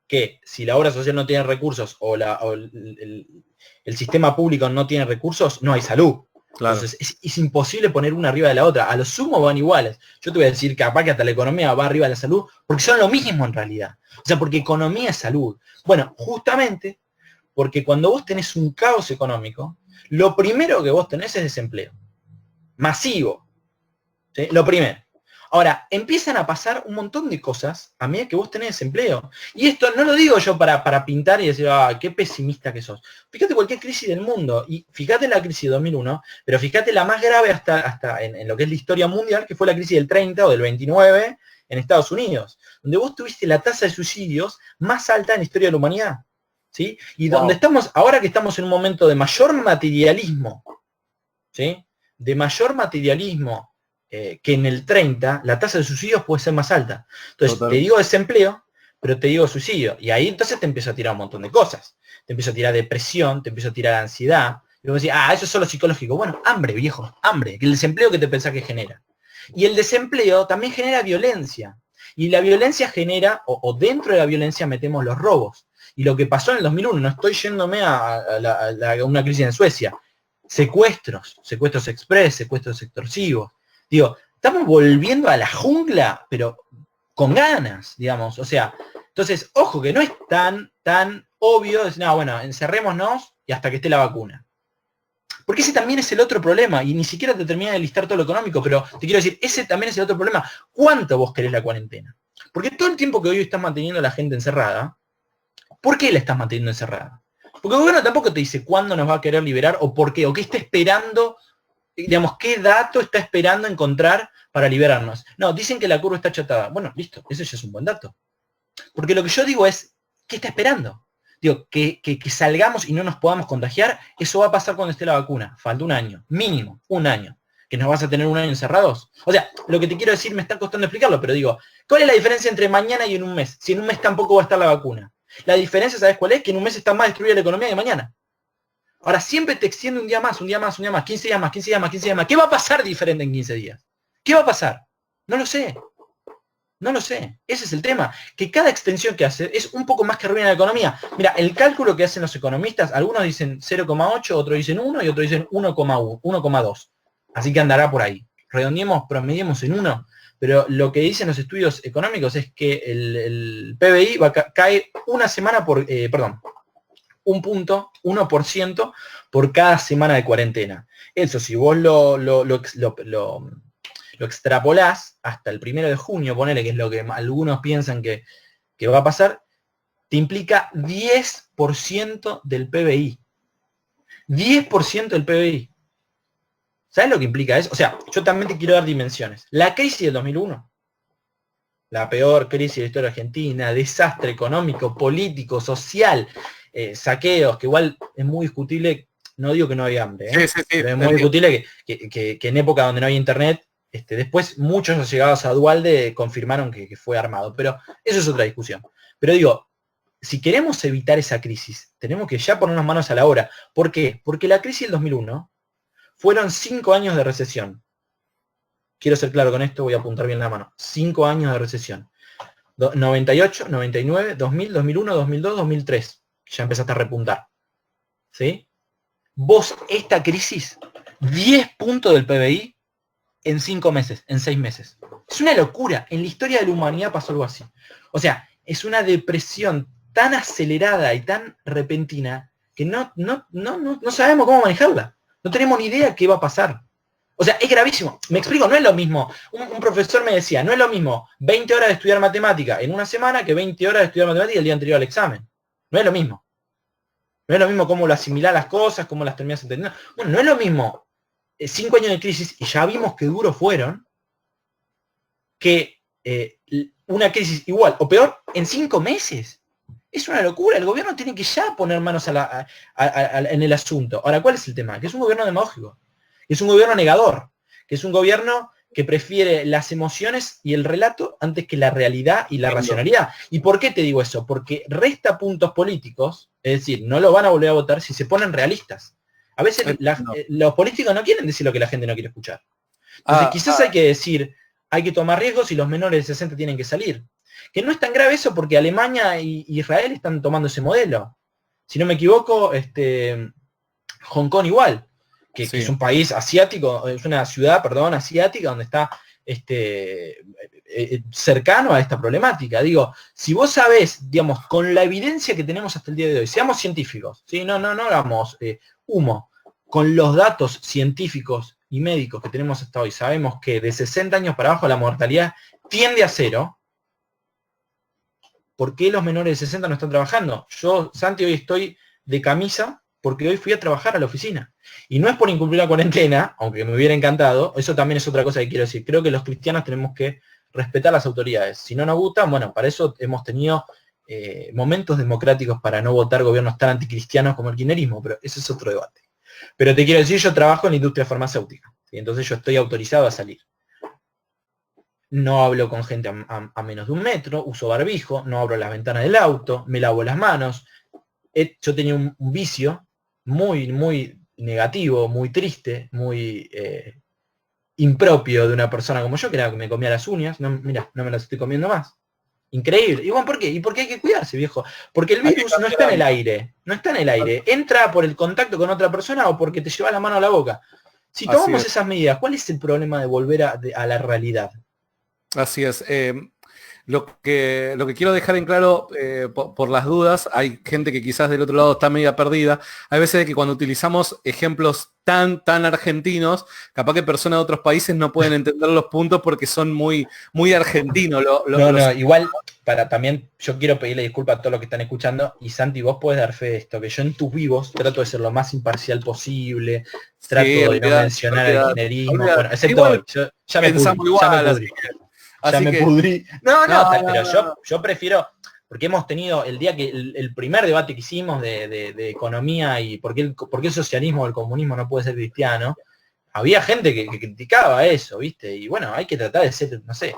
Que si la obra social no tiene recursos o el sistema público no tiene recursos, no hay salud. Claro. Entonces es imposible poner una arriba de la otra. A lo sumo van iguales. Yo te voy a decir capaz que hasta la economía va arriba de la salud, porque son lo mismo en realidad. O sea, porque economía es salud. Bueno, justamente porque cuando vos tenés un caos económico, lo primero que vos tenés es desempleo. Masivo. ¿Sí? Lo primero. Ahora, empiezan a pasar un montón de cosas a medida que vos tenés desempleo. Y esto no lo digo yo para pintar y decir, qué pesimista que sos. Fíjate cualquier crisis del mundo, y fíjate la crisis de 2001, pero fíjate la más grave hasta en lo que es la historia mundial, que fue la crisis del 30 o del 29 en Estados Unidos, donde vos tuviste la tasa de suicidios más alta en la historia de la humanidad. ¿Sí? Y donde estamos, ahora que estamos en un momento de mayor materialismo, ¿sí? De mayor materialismo, que en el 30 la tasa de suicidios puede ser más alta. Entonces, te digo desempleo, pero te digo suicidio. Y ahí entonces te empiezo a tirar un montón de cosas. Te empiezo a tirar depresión, te empiezo a tirar ansiedad. Y luego decís, eso es solo psicológico. Bueno, hambre, viejo, hambre. El desempleo que te pensás que genera. Y el desempleo también genera violencia. Y la violencia genera, o dentro de la violencia metemos los robos. Y lo que pasó en el 2001, no estoy yéndome a una crisis en Suecia. Secuestros express, secuestros extorsivos. Digo, estamos volviendo a la jungla, pero con ganas, digamos. O sea, entonces, ojo, que no es tan obvio decir, no, bueno, encerrémonos y hasta que esté la vacuna. Porque ese también es el otro problema, y ni siquiera te termina de listar todo lo económico, pero te quiero decir, ese también es el otro problema. ¿Cuánto vos querés la cuarentena? Porque todo el tiempo que hoy estás manteniendo a la gente encerrada, ¿por qué la estás manteniendo encerrada? Porque el gobierno tampoco te dice cuándo nos va a querer liberar, o por qué, o qué está esperando, digamos, qué dato está esperando encontrar para liberarnos. No, dicen que la curva está achatada. Bueno, listo, ese ya es un buen dato. Porque lo que yo digo es, ¿qué está esperando? Digo, que salgamos y no nos podamos contagiar, eso va a pasar cuando esté la vacuna. Falta un año, mínimo, un año. ¿Que nos vas a tener un año encerrados? O sea, lo que te quiero decir me está costando explicarlo, pero digo, ¿cuál es la diferencia entre mañana y en un mes? Si en un mes tampoco va a estar la vacuna. La diferencia, ¿sabes cuál es? Que en un mes está más destruida la economía que mañana. Ahora siempre te extiende un día más, 15 días más, 15 días más, 15 días más. ¿Qué va a pasar diferente en 15 días? ¿Qué va a pasar? No lo sé. No lo sé. Ese es el tema. Que cada extensión que hace es un poco más que arruina la economía. Mira, el cálculo que hacen los economistas, algunos dicen 0,8, otros dicen 1 y otros dicen 1,1, 1,2. Así que andará por ahí. Redondeemos, promediemos en 1. Pero lo que dicen los estudios económicos es que el PBI cae una semana por, un punto, 1% por cada semana de cuarentena. Eso, si vos lo extrapolás hasta el 1 de junio, ponele, que es lo que algunos piensan que va a pasar, te implica 10% del PBI. 10% del PBI. ¿Sabes lo que implica eso? O sea, yo también te quiero dar dimensiones. La crisis del 2001, la peor crisis de la historia argentina, desastre económico, político, social, saqueos, que igual es muy discutible, no digo que no había hambre, sí, pero es muy discutible que en época donde no había internet, después muchos allegados a Duhalde confirmaron que fue armado, pero eso es otra discusión. Pero digo, si queremos evitar esa crisis, tenemos que ya ponernos manos a la obra. ¿Por qué? Porque la crisis del 2001 fueron 5 años de recesión. Quiero ser claro con esto, voy a apuntar bien la mano. 5 años de recesión. 98, 99, 2000, 2001, 2002, 2003. Ya empezaste a repuntar. ¿Sí? Vos, esta crisis, 10 puntos del PBI en 5 meses, en 6 meses. Es una locura. En la historia de la humanidad pasó algo así. O sea, es una depresión tan acelerada y tan repentina que no sabemos cómo manejarla. No tenemos ni idea qué va a pasar. O sea, es gravísimo. Me explico, no es lo mismo. Un profesor me decía, no es lo mismo 20 horas de estudiar matemática en una semana que 20 horas de estudiar matemática el día anterior al examen. No es lo mismo. No es lo mismo cómo lo asimilás las cosas, cómo las terminás entendiendo. Bueno, no es lo mismo 5 años de crisis, y ya vimos qué duros fueron, que una crisis igual o peor en 5 meses. Es una locura. El gobierno tiene que ya poner manos en el asunto. Ahora, ¿cuál es el tema? Que es un gobierno demagógico. Que es un gobierno negador. Que es un gobierno que prefiere las emociones y el relato antes que la realidad y la racionalidad. ¿Y por qué te digo eso? Porque resta puntos políticos, es decir, no lo van a volver a votar si se ponen realistas. A veces los políticos no quieren decir lo que la gente no quiere escuchar. Entonces quizás hay que decir, hay que tomar riesgos y los menores de 60 tienen que salir. Que no es tan grave eso porque Alemania y Israel están tomando ese modelo. Si no me equivoco, Hong Kong igual, que es un país asiático, es una ciudad, perdón, asiática, donde está cercano a esta problemática. Digo, si vos sabés, digamos, con la evidencia que tenemos hasta el día de hoy, seamos científicos, ¿sí? No hagamos humo, con los datos científicos y médicos que tenemos hasta hoy, sabemos que de 60 años para abajo la mortalidad tiende a cero. ¿Por qué los menores de 60 no están trabajando? Yo, Santi, hoy estoy de camisa porque hoy fui a trabajar a la oficina. Y no es por incumplir la cuarentena, aunque me hubiera encantado, eso también es otra cosa que quiero decir. Creo que los cristianos tenemos que respetar las autoridades. Si no nos gustan, bueno, para eso hemos tenido momentos democráticos para no votar gobiernos tan anticristianos como el kirchnerismo, pero ese es otro debate. Pero te quiero decir, yo trabajo en la industria farmacéutica, ¿sí? Entonces yo estoy autorizado a salir. No hablo con gente a menos de 1 metro, uso barbijo, no abro las ventanas del auto, me lavo las manos. Yo tenía un vicio muy, muy negativo, muy triste, muy impropio de una persona como yo, que era que me comía las uñas. No, mirá, no me las estoy comiendo más. Increíble. Y bueno, ¿por qué? ¿Y por qué hay que cuidarse, viejo? Porque el virus no está en el aire. No está en el aire. Entra por el contacto con otra persona o porque te lleva la mano a la boca. Si tomamos esas medidas, ¿cuál es el problema de volver a la realidad? Así es. Lo que quiero dejar en claro, por las dudas, hay gente que quizás del otro lado está media perdida. Hay veces que cuando utilizamos ejemplos tan argentinos, capaz que personas de otros países no pueden entender los puntos porque son muy argentinos. Igual, también yo quiero pedirle disculpas a todos los que están escuchando, y Santi, vos podés dar fe de esto, que yo en tus vivos trato de ser lo más imparcial posible, trato de no mencionar el kirchnerismo, bueno, excepto hoy, ya me pudrí. Ya me pudrí. Pero yo prefiero, porque hemos tenido el día que el primer debate que hicimos de economía y por qué el socialismo o el comunismo no puede ser cristiano, había gente que criticaba eso, ¿viste? Y bueno, hay que tratar de ser, no sé,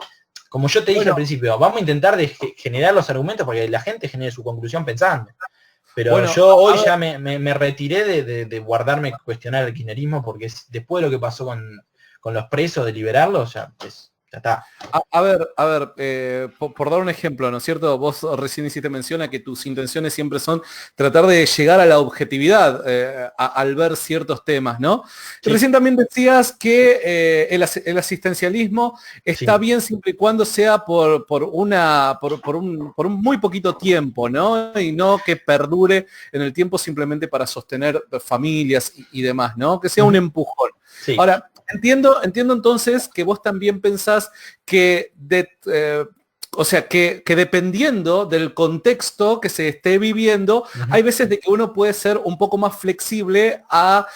como yo te dije al principio, vamos a intentar de generar los argumentos para que la gente genere su conclusión pensando. Pero yo hoy ya me retiré de guardarme cuestionar el kirchnerismo, porque después de lo que pasó con los presos, de liberarlos, ya está. A ver, por dar un ejemplo, ¿no es cierto? Vos recién hiciste mención a que tus intenciones siempre son tratar de llegar a la objetividad al ver ciertos temas, ¿no? Sí. Recién también decías que el asistencialismo está bien siempre y cuando sea por un muy poquito tiempo, ¿no? Y no que perdure en el tiempo simplemente para sostener familias y demás, ¿no? Que sea un empujón. Sí. Ahora, Entiendo entonces que vos también pensás que, que dependiendo del contexto que se esté viviendo, hay veces de que uno puede ser un poco más flexible a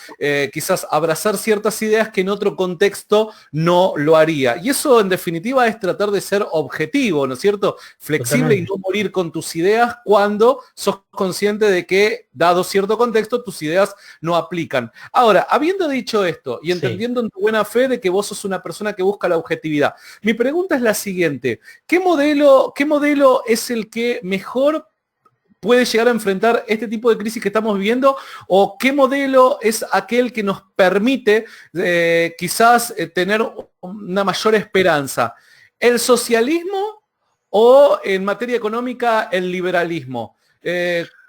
quizás abrazar ciertas ideas que en otro contexto no lo haría. Y eso en definitiva es tratar de ser objetivo, ¿no es cierto? Flexible. Totalmente. Y no morir con tus ideas cuando sos consciente de que, dado cierto contexto, tus ideas no aplican. Ahora, habiendo dicho esto y entendiendo en tu buena fe de que vos sos una persona que busca la objetividad, mi pregunta es la siguiente: ¿qué modelo es el que mejor puede llegar a enfrentar este tipo de crisis que estamos viviendo? ¿O qué modelo es aquel que nos permite quizás tener una mayor esperanza? ¿El socialismo o en materia económica el liberalismo?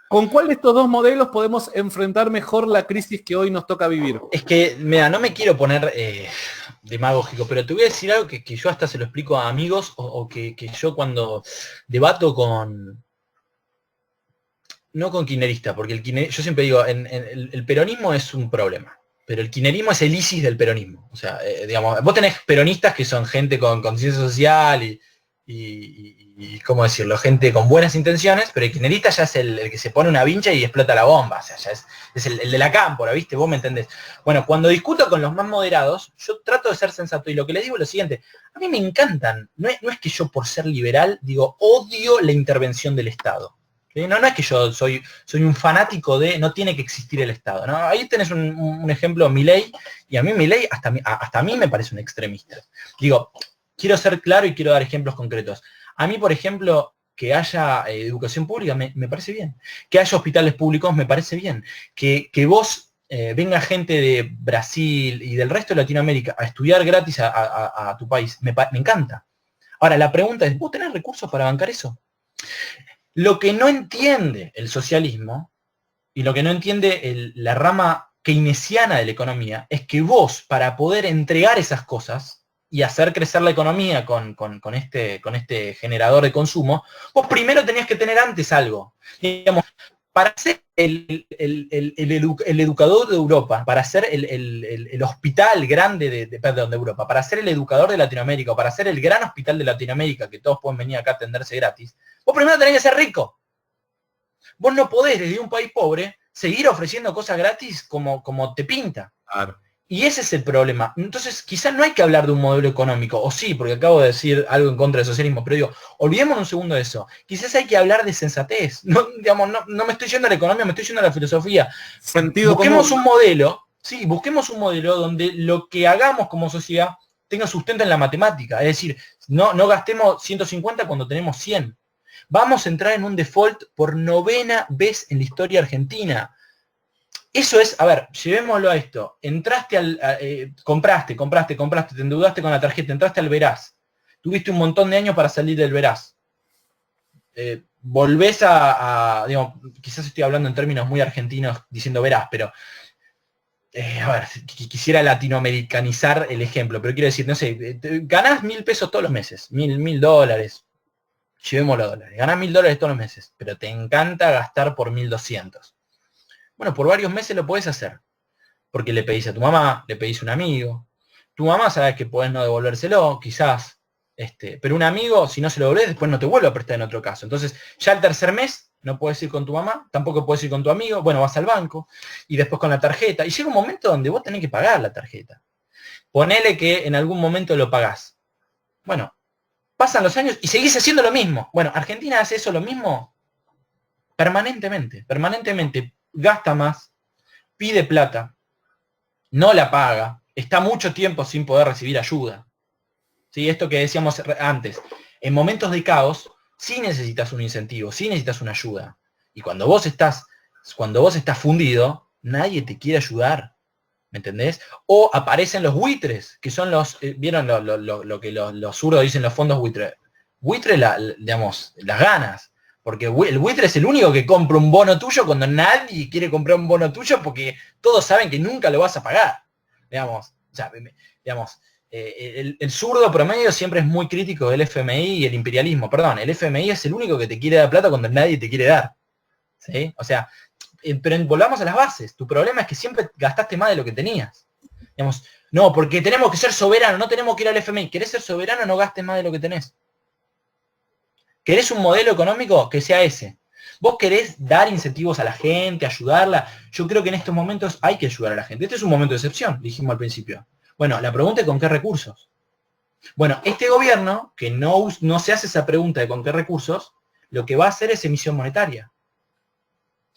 ¿Con cuál de estos dos modelos podemos enfrentar mejor la crisis que hoy nos toca vivir? Es que, mira, no me quiero poner demagógico, pero te voy a decir algo que yo hasta se lo explico a amigos o que yo cuando debato no con kirchneristas, porque yo siempre digo, el peronismo es un problema. pero el kirchnerismo es el ISIS del peronismo. O sea, digamos, vos tenés peronistas que son gente con conciencia social y, ¿cómo decirlo? Gente con buenas intenciones, pero el kirchnerista ya es el que se pone una vincha y explota la bomba. O sea, ya es el de la cámpora, ¿viste? Vos me entendés. Bueno, cuando discuto con los más moderados, yo trato de ser sensato y lo que les digo es lo siguiente. A mí me encantan. No es que yo por ser liberal digo, odio la intervención del Estado. ¿Sí? No es que yo soy un fanático de no tiene que existir el Estado. ¿No? Ahí tenés un ejemplo, Milei, y a mí Milei hasta a mí me parece un extremista. Digo, quiero ser claro y quiero dar ejemplos concretos. A mí, por ejemplo, que haya educación pública me parece bien. Que haya hospitales públicos me parece bien. Que vos venga gente de Brasil y del resto de Latinoamérica a estudiar gratis a tu país, me encanta. Ahora, la pregunta es, ¿vos tenés recursos para bancar eso? Lo que no entiende el socialismo y lo que no entiende la rama keynesiana de la economía es que vos, para poder entregar esas cosas y hacer crecer la economía con este generador de consumo, vos primero tenías que tener antes algo. Digamos, para ser el educador de Europa, para ser el hospital grande de Europa, para ser el educador de Latinoamérica, o para ser el gran hospital de Latinoamérica, que todos pueden venir acá a atenderse gratis, vos primero tenés que ser rico. Vos no podés, desde un país pobre, seguir ofreciendo cosas gratis como te pinta. Claro. Y ese es el problema. Entonces, quizás no hay que hablar de un modelo económico, o sí, porque acabo de decir algo en contra del socialismo, pero digo, olvidemos un segundo de eso. Quizás hay que hablar de sensatez. No, digamos, no me estoy yendo a la economía, me estoy yendo a la filosofía. Busquemos un modelo, sí, busquemos un modelo donde lo que hagamos como sociedad tenga sustento en la matemática. Es decir, no gastemos 150 cuando tenemos 100. Vamos a entrar en un default por 9ª vez en la historia argentina. Eso es, a ver, llevémoslo a esto. Entraste compraste, te endeudaste con la tarjeta, entraste al Veraz. Tuviste un montón de años para salir del Veraz. Volvés digamos, quizás estoy hablando en términos muy argentinos diciendo Veraz, pero a ver, quisiera latinoamericanizar el ejemplo, pero quiero decir, no sé, ganás 1.000 pesos todos los meses, $1.000 dólares, llevémoslo a dólares, ganás $1.000 todos los meses, pero te encanta gastar por 1.200. Bueno, por varios meses lo podés hacer, porque le pedís a tu mamá, le pedís a un amigo, tu mamá sabe que podés no devolvérselo, quizás, pero un amigo, si no se lo devolvés, después no te vuelve a prestar en otro caso. Entonces, ya el tercer mes no puedes ir con tu mamá, tampoco puedes ir con tu amigo, bueno, vas al banco, y después con la tarjeta, y llega un momento donde vos tenés que pagar la tarjeta. Ponele que en algún momento lo pagás. Bueno, pasan los años y seguís haciendo lo mismo. Bueno, Argentina hace eso lo mismo permanentemente, gasta más, pide plata, no la paga, está mucho tiempo sin poder recibir ayuda. ¿Sí? Esto que decíamos antes, en momentos de caos, sí necesitas un incentivo, sí necesitas una ayuda. Y cuando vos estás fundido, nadie te quiere ayudar. ¿Me entendés? O aparecen los buitres, que son ¿vieron lo que los zurdos dicen los fondos buitres? Buitre, digamos, las ganas. Porque el buitre es el único que compra un bono tuyo cuando nadie quiere comprar un bono tuyo porque todos saben que nunca lo vas a pagar. Digamos, o sea, el zurdo promedio siempre es muy crítico del FMI y el imperialismo. Perdón, el FMI es el único que te quiere dar plata cuando nadie te quiere dar. ¿Sí? O sea, pero volvamos a las bases. Tu problema es que siempre gastaste más de lo que tenías. Digamos, no, porque tenemos que ser soberanos, no tenemos que ir al FMI. ¿Querés ser soberano? No gastes más de lo que tenés. ¿Querés un modelo económico? Que sea ese. Vos querés dar incentivos a la gente, ayudarla. Yo creo que en estos momentos hay que ayudar a la gente. Este es un momento de excepción, dijimos al principio. Bueno, la pregunta es ¿con qué recursos? Bueno, este gobierno, que no se hace esa pregunta de con qué recursos, lo que va a hacer es emisión monetaria.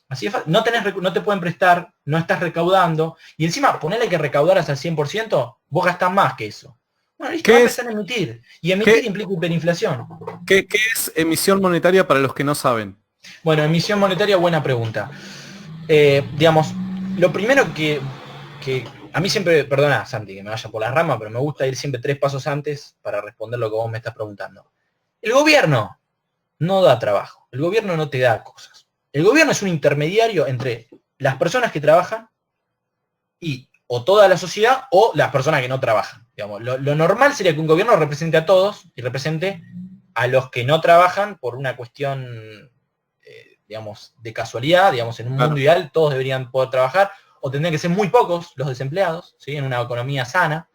Así es, no te pueden prestar, no estás recaudando, y encima ponele que recaudaras al 100%, vos gastás más que eso. Bueno, listo, va a empezar a emitir. Y emitir implica hiperinflación. ¿Qué es emisión monetaria para los que no saben? Bueno, emisión monetaria, buena pregunta. Digamos, lo primero que a mí siempre, perdona Santi que me vaya por la rama, pero me gusta ir siempre 3 pasos antes para responder lo que vos me estás preguntando. El gobierno no da trabajo, el gobierno no te da cosas. El gobierno es un intermediario entre las personas que trabajan y o toda la sociedad o las personas que no trabajan. Digamos, lo normal sería que un gobierno represente a todos y represente a los que no trabajan por una cuestión, digamos, de casualidad. Digamos, en un mundo ideal todos deberían poder trabajar, o tendrían que ser muy pocos los desempleados, ¿sí? En una economía sana.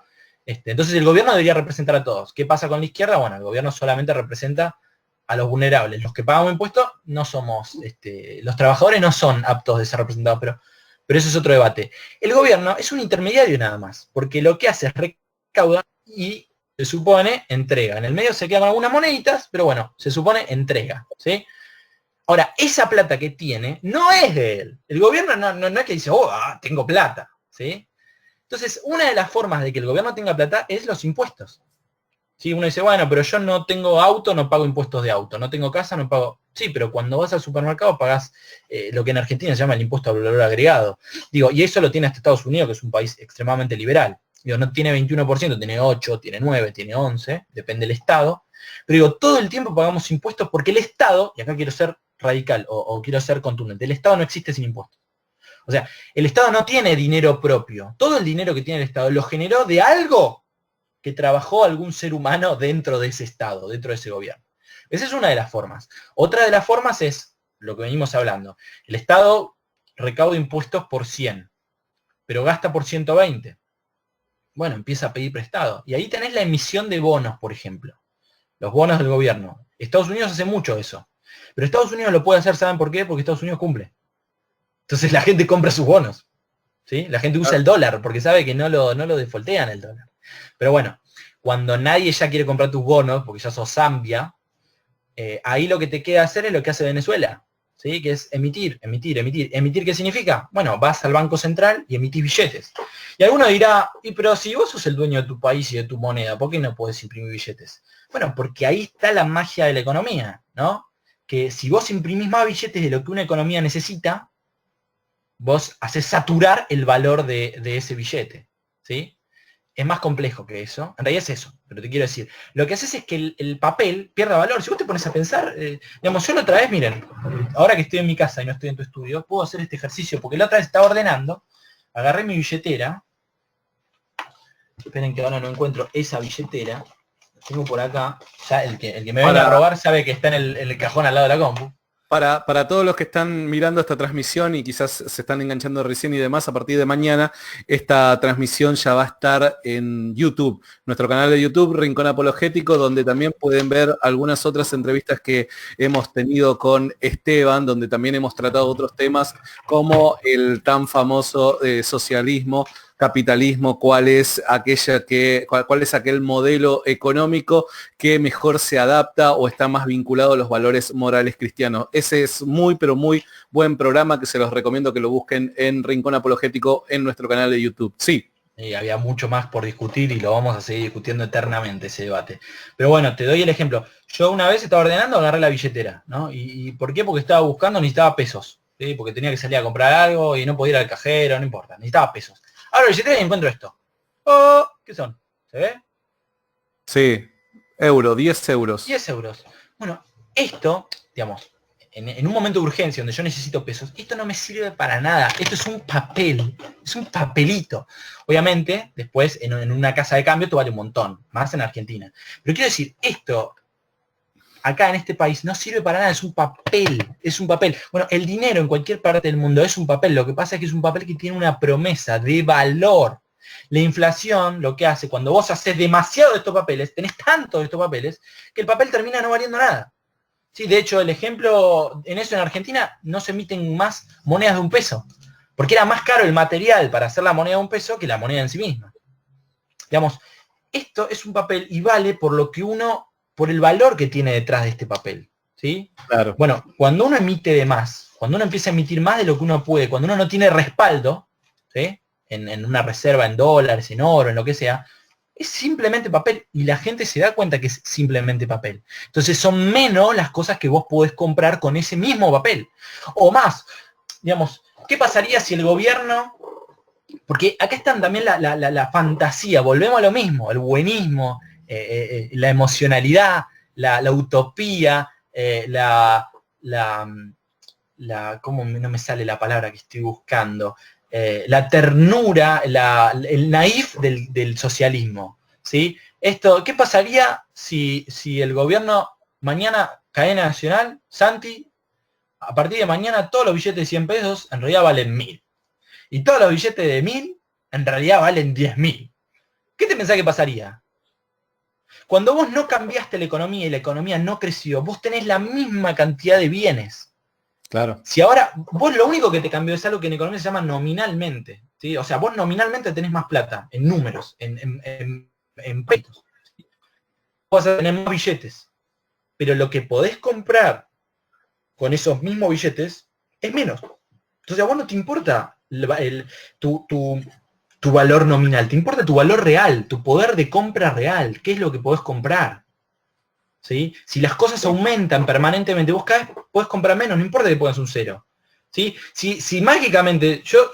Entonces el gobierno debería representar a todos. ¿Qué pasa con la izquierda? Bueno, el gobierno solamente representa a los vulnerables. Los que pagamos impuestos no somos, los trabajadores no son aptos de ser representados, pero eso es otro debate. El gobierno es un intermediario nada más, porque lo que hace es recauda y se supone entrega. En el medio se quedan algunas moneditas, pero bueno, se supone entrega, ¿sí? Ahora, esa plata que tiene no es de él. El gobierno no es que dice, tengo plata, ¿sí? Entonces, una de las formas de que el gobierno tenga plata es los impuestos. ¿Sí? Uno dice, bueno, pero yo no tengo auto, no pago impuestos de auto. No tengo casa, no pago... Sí, pero cuando vas al supermercado pagás lo que en Argentina se llama el impuesto al valor agregado. Digo, y eso lo tiene hasta Estados Unidos, que es un país extremadamente liberal. Digo, no tiene 21%, tiene 8, tiene 9, tiene 11, depende del estado. Pero digo, todo el tiempo pagamos impuestos porque el Estado, y acá quiero ser radical o quiero ser contundente, el Estado no existe sin impuestos. O sea, el Estado no tiene dinero propio. Todo el dinero que tiene el Estado lo generó de algo que trabajó algún ser humano dentro de ese Estado, dentro de ese gobierno. Esa es una de las formas. Otra de las formas es lo que venimos hablando. El Estado recauda impuestos por 100, pero gasta por 120. Bueno, empieza a pedir prestado. Y ahí tenés la emisión de bonos, por ejemplo. Los bonos del gobierno. Estados Unidos hace mucho eso. Pero Estados Unidos lo puede hacer, ¿saben por qué? Porque Estados Unidos cumple. Entonces la gente compra sus bonos. ¿Sí? La gente usa el dólar porque sabe que no lo defoltean el dólar. Pero bueno, cuando nadie ya quiere comprar tus bonos, porque ya sos Zambia, ahí lo que te queda hacer es lo que hace Venezuela, ¿sí? Que es emitir. ¿Emitir qué significa? Bueno, vas al Banco Central y emitís billetes. Y alguno dirá, pero si vos sos el dueño de tu país y de tu moneda, ¿por qué no podés imprimir billetes? Bueno, porque ahí está la magia de la economía, ¿no? Que si vos imprimís más billetes de lo que una economía necesita, vos haces saturar el valor de ese billete, ¿sí? Es más complejo que eso, en realidad es eso, pero te quiero decir, lo que haces es que el papel pierda valor. Si vos te pones a pensar, digamos, yo la otra vez, miren, ahora que estoy en mi casa y no estoy en tu estudio, puedo hacer este ejercicio, porque la otra vez estaba ordenando, agarré mi billetera, esperen que ahora no encuentro esa billetera, la tengo por acá, ya el que me venga a robar sabe que está en el cajón al lado de la compu. Para todos los que están mirando esta transmisión y quizás se están enganchando recién y demás, a partir de mañana esta transmisión ya va a estar en YouTube, nuestro canal de YouTube, Rincón Apologético, donde también pueden ver algunas otras entrevistas que hemos tenido con Esteban, donde también hemos tratado otros temas como el tan famoso socialismo, capitalismo, cuál es aquel modelo económico que mejor se adapta o está más vinculado a los valores morales cristianos. Ese es muy, pero muy buen programa que se los recomiendo que lo busquen en Rincón Apologético en nuestro canal de YouTube. Sí. Y había mucho más por discutir y lo vamos a seguir discutiendo eternamente ese debate. Pero bueno, te doy el ejemplo. Yo una vez estaba ordenando, agarré la billetera, ¿no? ¿Y por qué? Porque estaba buscando, necesitaba pesos, ¿sí? Porque tenía que salir a comprar algo y no podía ir al cajero, no importa, necesitaba pesos. Abro la billetera y encuentro esto. ¿Qué son? ¿Se ve? Sí, 10 euros. 10 euros. Bueno, esto, digamos, en un momento de urgencia donde yo necesito pesos, esto no me sirve para nada. Esto es un papel, es un papelito. Obviamente, después en una casa de cambio esto vale un montón, más en Argentina. Pero quiero decir, esto acá en este país no sirve para nada, es un papel, es un papel. Bueno, el dinero en cualquier parte del mundo es un papel, lo que pasa es que es un papel que tiene una promesa de valor. La inflación lo que hace, cuando vos haces demasiado de estos papeles, tenés tanto de estos papeles, que el papel termina no valiendo nada. Sí, de hecho, el ejemplo, en eso en Argentina no se emiten más monedas de $1, porque era más caro el material para hacer la moneda de $1 que la moneda en sí misma. Digamos, esto es un papel y vale por el valor que tiene detrás de este papel, ¿sí? Claro. Bueno, cuando uno emite de más, cuando uno empieza a emitir más de lo que uno puede, cuando uno no tiene respaldo, ¿sí? En una reserva en dólares, en oro, en lo que sea, es simplemente papel y la gente se da cuenta que es simplemente papel. Entonces son menos las cosas que vos podés comprar con ese mismo papel. O más, digamos, ¿qué pasaría si el gobierno... Porque acá están también la fantasía, volvemos a lo mismo, el buenismo, la emocionalidad, la utopía, ¿cómo no me sale la palabra que estoy buscando? La ternura, el naif del socialismo, ¿sí? Esto, ¿qué pasaría si el gobierno mañana, cadena nacional, Santi, a partir de mañana todos los billetes de 100 pesos en realidad valen 1000? Y todos los billetes de 1000 en realidad valen 10.000. ¿Qué te pensás que pasaría? Cuando vos no cambiaste la economía y la economía no creció, vos tenés la misma cantidad de bienes. Claro. Si ahora, vos lo único que te cambió es algo que en economía se llama nominalmente, ¿sí? O sea, vos nominalmente tenés más plata, en números, en pesos. Vos vas a tener más billetes. Pero lo que podés comprar con esos mismos billetes es menos. Entonces a vos no te importa tu valor nominal, te importa tu valor real, tu poder de compra real, qué es lo que podés comprar. ¿Sí? Si las cosas aumentan permanentemente, vos cada vez podés comprar menos, no importa que pongas un cero. ¿Sí? Si mágicamente, yo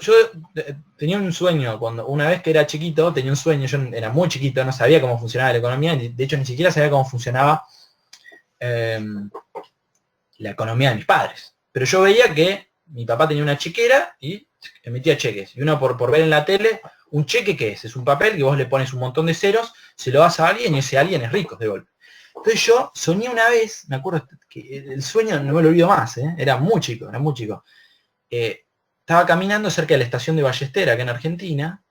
tenía un sueño, cuando una vez que era chiquito, tenía un sueño, yo era muy chiquito, no sabía cómo funcionaba la economía, de hecho ni siquiera sabía cómo funcionaba la economía de mis padres. Pero yo veía que mi papá tenía una chequera y emitía cheques. Y uno por ver en la tele, un cheque ¿qué es? Es un papel que vos le pones un montón de ceros, se lo das a alguien y ese alguien es rico de golpe. Entonces yo soñé una vez, me acuerdo que el sueño no me lo olvido más, era muy chico, estaba caminando cerca de la estación de Ballester, acá en Argentina,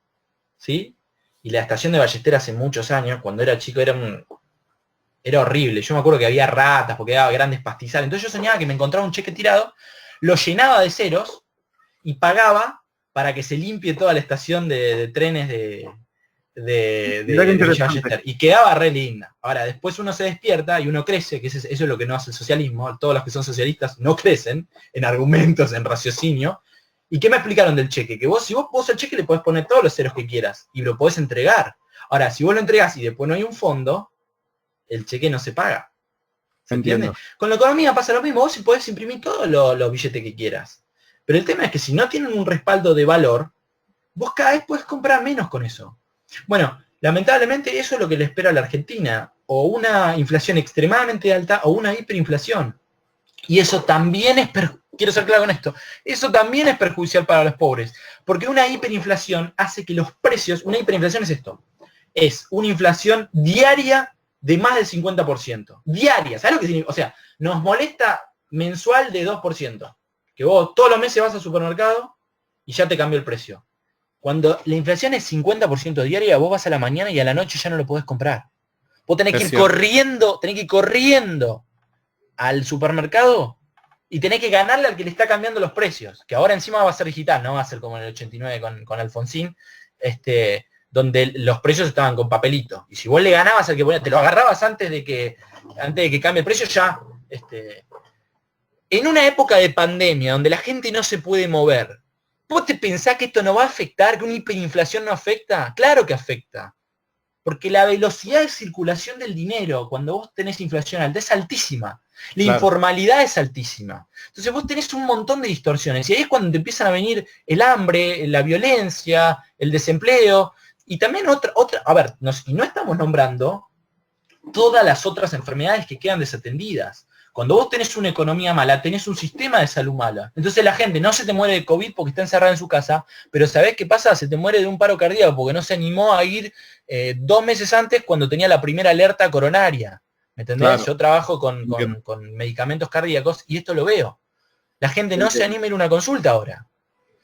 ¿sí? Y la estación de Ballester hace muchos años, cuando era chico, era horrible. Yo me acuerdo que había ratas, porque daba grandes pastizales. Entonces yo soñaba que me encontraba un cheque tirado, lo llenaba de ceros y pagaba para que se limpie toda la estación de trenes de Villa Ballester. Y quedaba re linda. Ahora, después uno se despierta y uno crece, que eso es lo que no hace el socialismo. Todos los que son socialistas no crecen en argumentos, en raciocinio. ¿Y qué me explicaron del cheque? Que si vos al cheque le podés poner todos los ceros que quieras y lo podés entregar. Ahora, si vos lo entregás y después no hay un fondo, el cheque no se paga. ¿Se entiende? Con la economía pasa lo mismo. Vos podés imprimir todos los billetes que quieras. Pero el tema es que si no tienen un respaldo de valor, vos cada vez podés comprar menos con eso. Bueno, lamentablemente eso es lo que le espera a la Argentina. O una inflación extremadamente alta o una hiperinflación. Y eso también quiero ser claro con esto, eso también es perjudicial para los pobres. Porque una hiperinflación hace que los precios, una hiperinflación es esto, es una inflación diaria de más del 50%. Diaria, ¿sabes lo que significa? O sea, nos molesta mensual de 2%. Que vos todos los meses vas al supermercado y ya te cambió el precio. Cuando la inflación es 50% diaria, vos vas a la mañana y a la noche ya no lo podés comprar. Vos tenés que ir corriendo al supermercado y tenés que ganarle al que le está cambiando los precios. Que ahora encima va a ser digital, no va a ser como en el 89 con Alfonsín, donde los precios estaban con papelito. Y si vos le ganabas al que ponía, te lo agarrabas antes de que cambie el precio, ya. En una época de pandemia, donde la gente no se puede mover, ¿vos te pensás que esto no va a afectar, que una hiperinflación no afecta? Claro que afecta. Porque la velocidad de circulación del dinero, cuando vos tenés inflación alta, es altísima. La informalidad es altísima. Entonces vos tenés un montón de distorsiones. Y ahí es cuando te empiezan a venir el hambre, la violencia, el desempleo. Y también no estamos nombrando todas las otras enfermedades que quedan desatendidas. Cuando vos tenés una economía mala, tenés un sistema de salud mala. Entonces la gente no se te muere de COVID porque está encerrada en su casa, pero ¿sabés qué pasa? Se te muere de un paro cardíaco porque no se animó a ir 2 meses antes cuando tenía la primera alerta coronaria. ¿Me entendés? Claro. Yo trabajo con medicamentos cardíacos y esto lo veo. La gente no se anima a ir a una consulta ahora.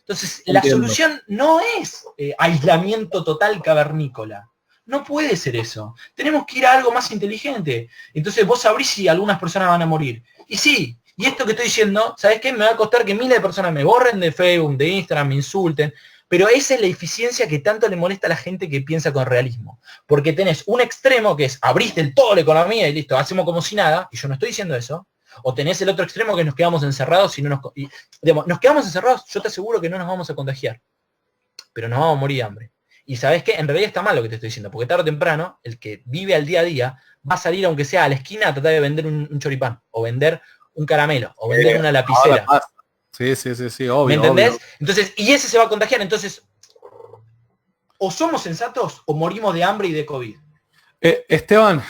Entonces, la solución no es aislamiento total cavernícola. No puede ser eso. Tenemos que ir a algo más inteligente. Entonces vos sabrís si algunas personas van a morir. Y sí, y esto que estoy diciendo, ¿sabés qué? Me va a costar que miles de personas me borren de Facebook, de Instagram, me insulten. Pero esa es la eficiencia que tanto le molesta a la gente que piensa con realismo. Porque tenés un extremo que es abrís del todo la economía y listo, hacemos como si nada, y yo no estoy diciendo eso. O tenés el otro extremo que nos quedamos encerrados y nos quedamos encerrados, yo te aseguro que no nos vamos a contagiar. Pero nos vamos a morir de hambre. Y sabés que en realidad está mal lo que te estoy diciendo, porque tarde o temprano, el que vive al día a día, va a salir aunque sea a la esquina a tratar de vender un choripán, o vender un caramelo, o vender una lapicera. Sí, obvio. ¿Me entendés? Obvio. Entonces, y ese se va a contagiar. Entonces, o somos sensatos o morimos de hambre y de COVID. Esteban,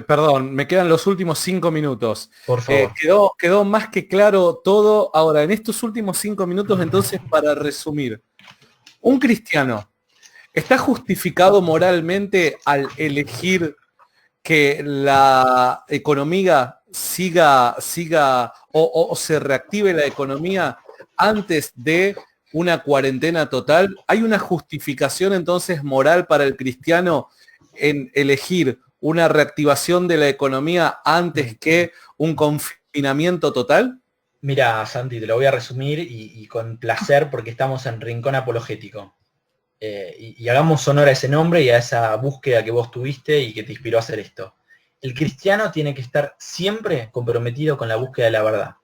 perdón, me quedan los últimos 5 minutos. Por favor. Quedó más que claro todo. Ahora, en estos últimos 5 minutos, entonces, para resumir, un cristiano está justificado moralmente al elegir que la economía siga o se reactive la economía antes de una cuarentena total? ¿Hay una justificación entonces moral para el cristiano en elegir una reactivación de la economía antes que un confinamiento total? Mira, Santi, te lo voy a resumir y con placer porque estamos en Rincón Apologético. Y hagamos honor a ese nombre y a esa búsqueda que vos tuviste y que te inspiró a hacer esto. El cristiano tiene que estar siempre comprometido con la búsqueda de la verdad.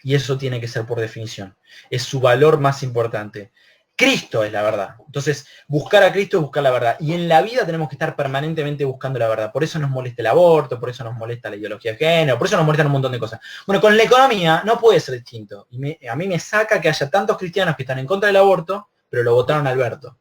Y eso tiene que ser por definición. Es su valor más importante. Cristo es la verdad. Entonces, buscar a Cristo es buscar la verdad. Y en la vida tenemos que estar permanentemente buscando la verdad. Por eso nos molesta el aborto, por eso nos molesta la ideología de género, por eso nos molestan un montón de cosas. Bueno, con la economía no puede ser distinto. Y a mí me saca que haya tantos cristianos que están en contra del aborto, pero lo votaron a Alberto,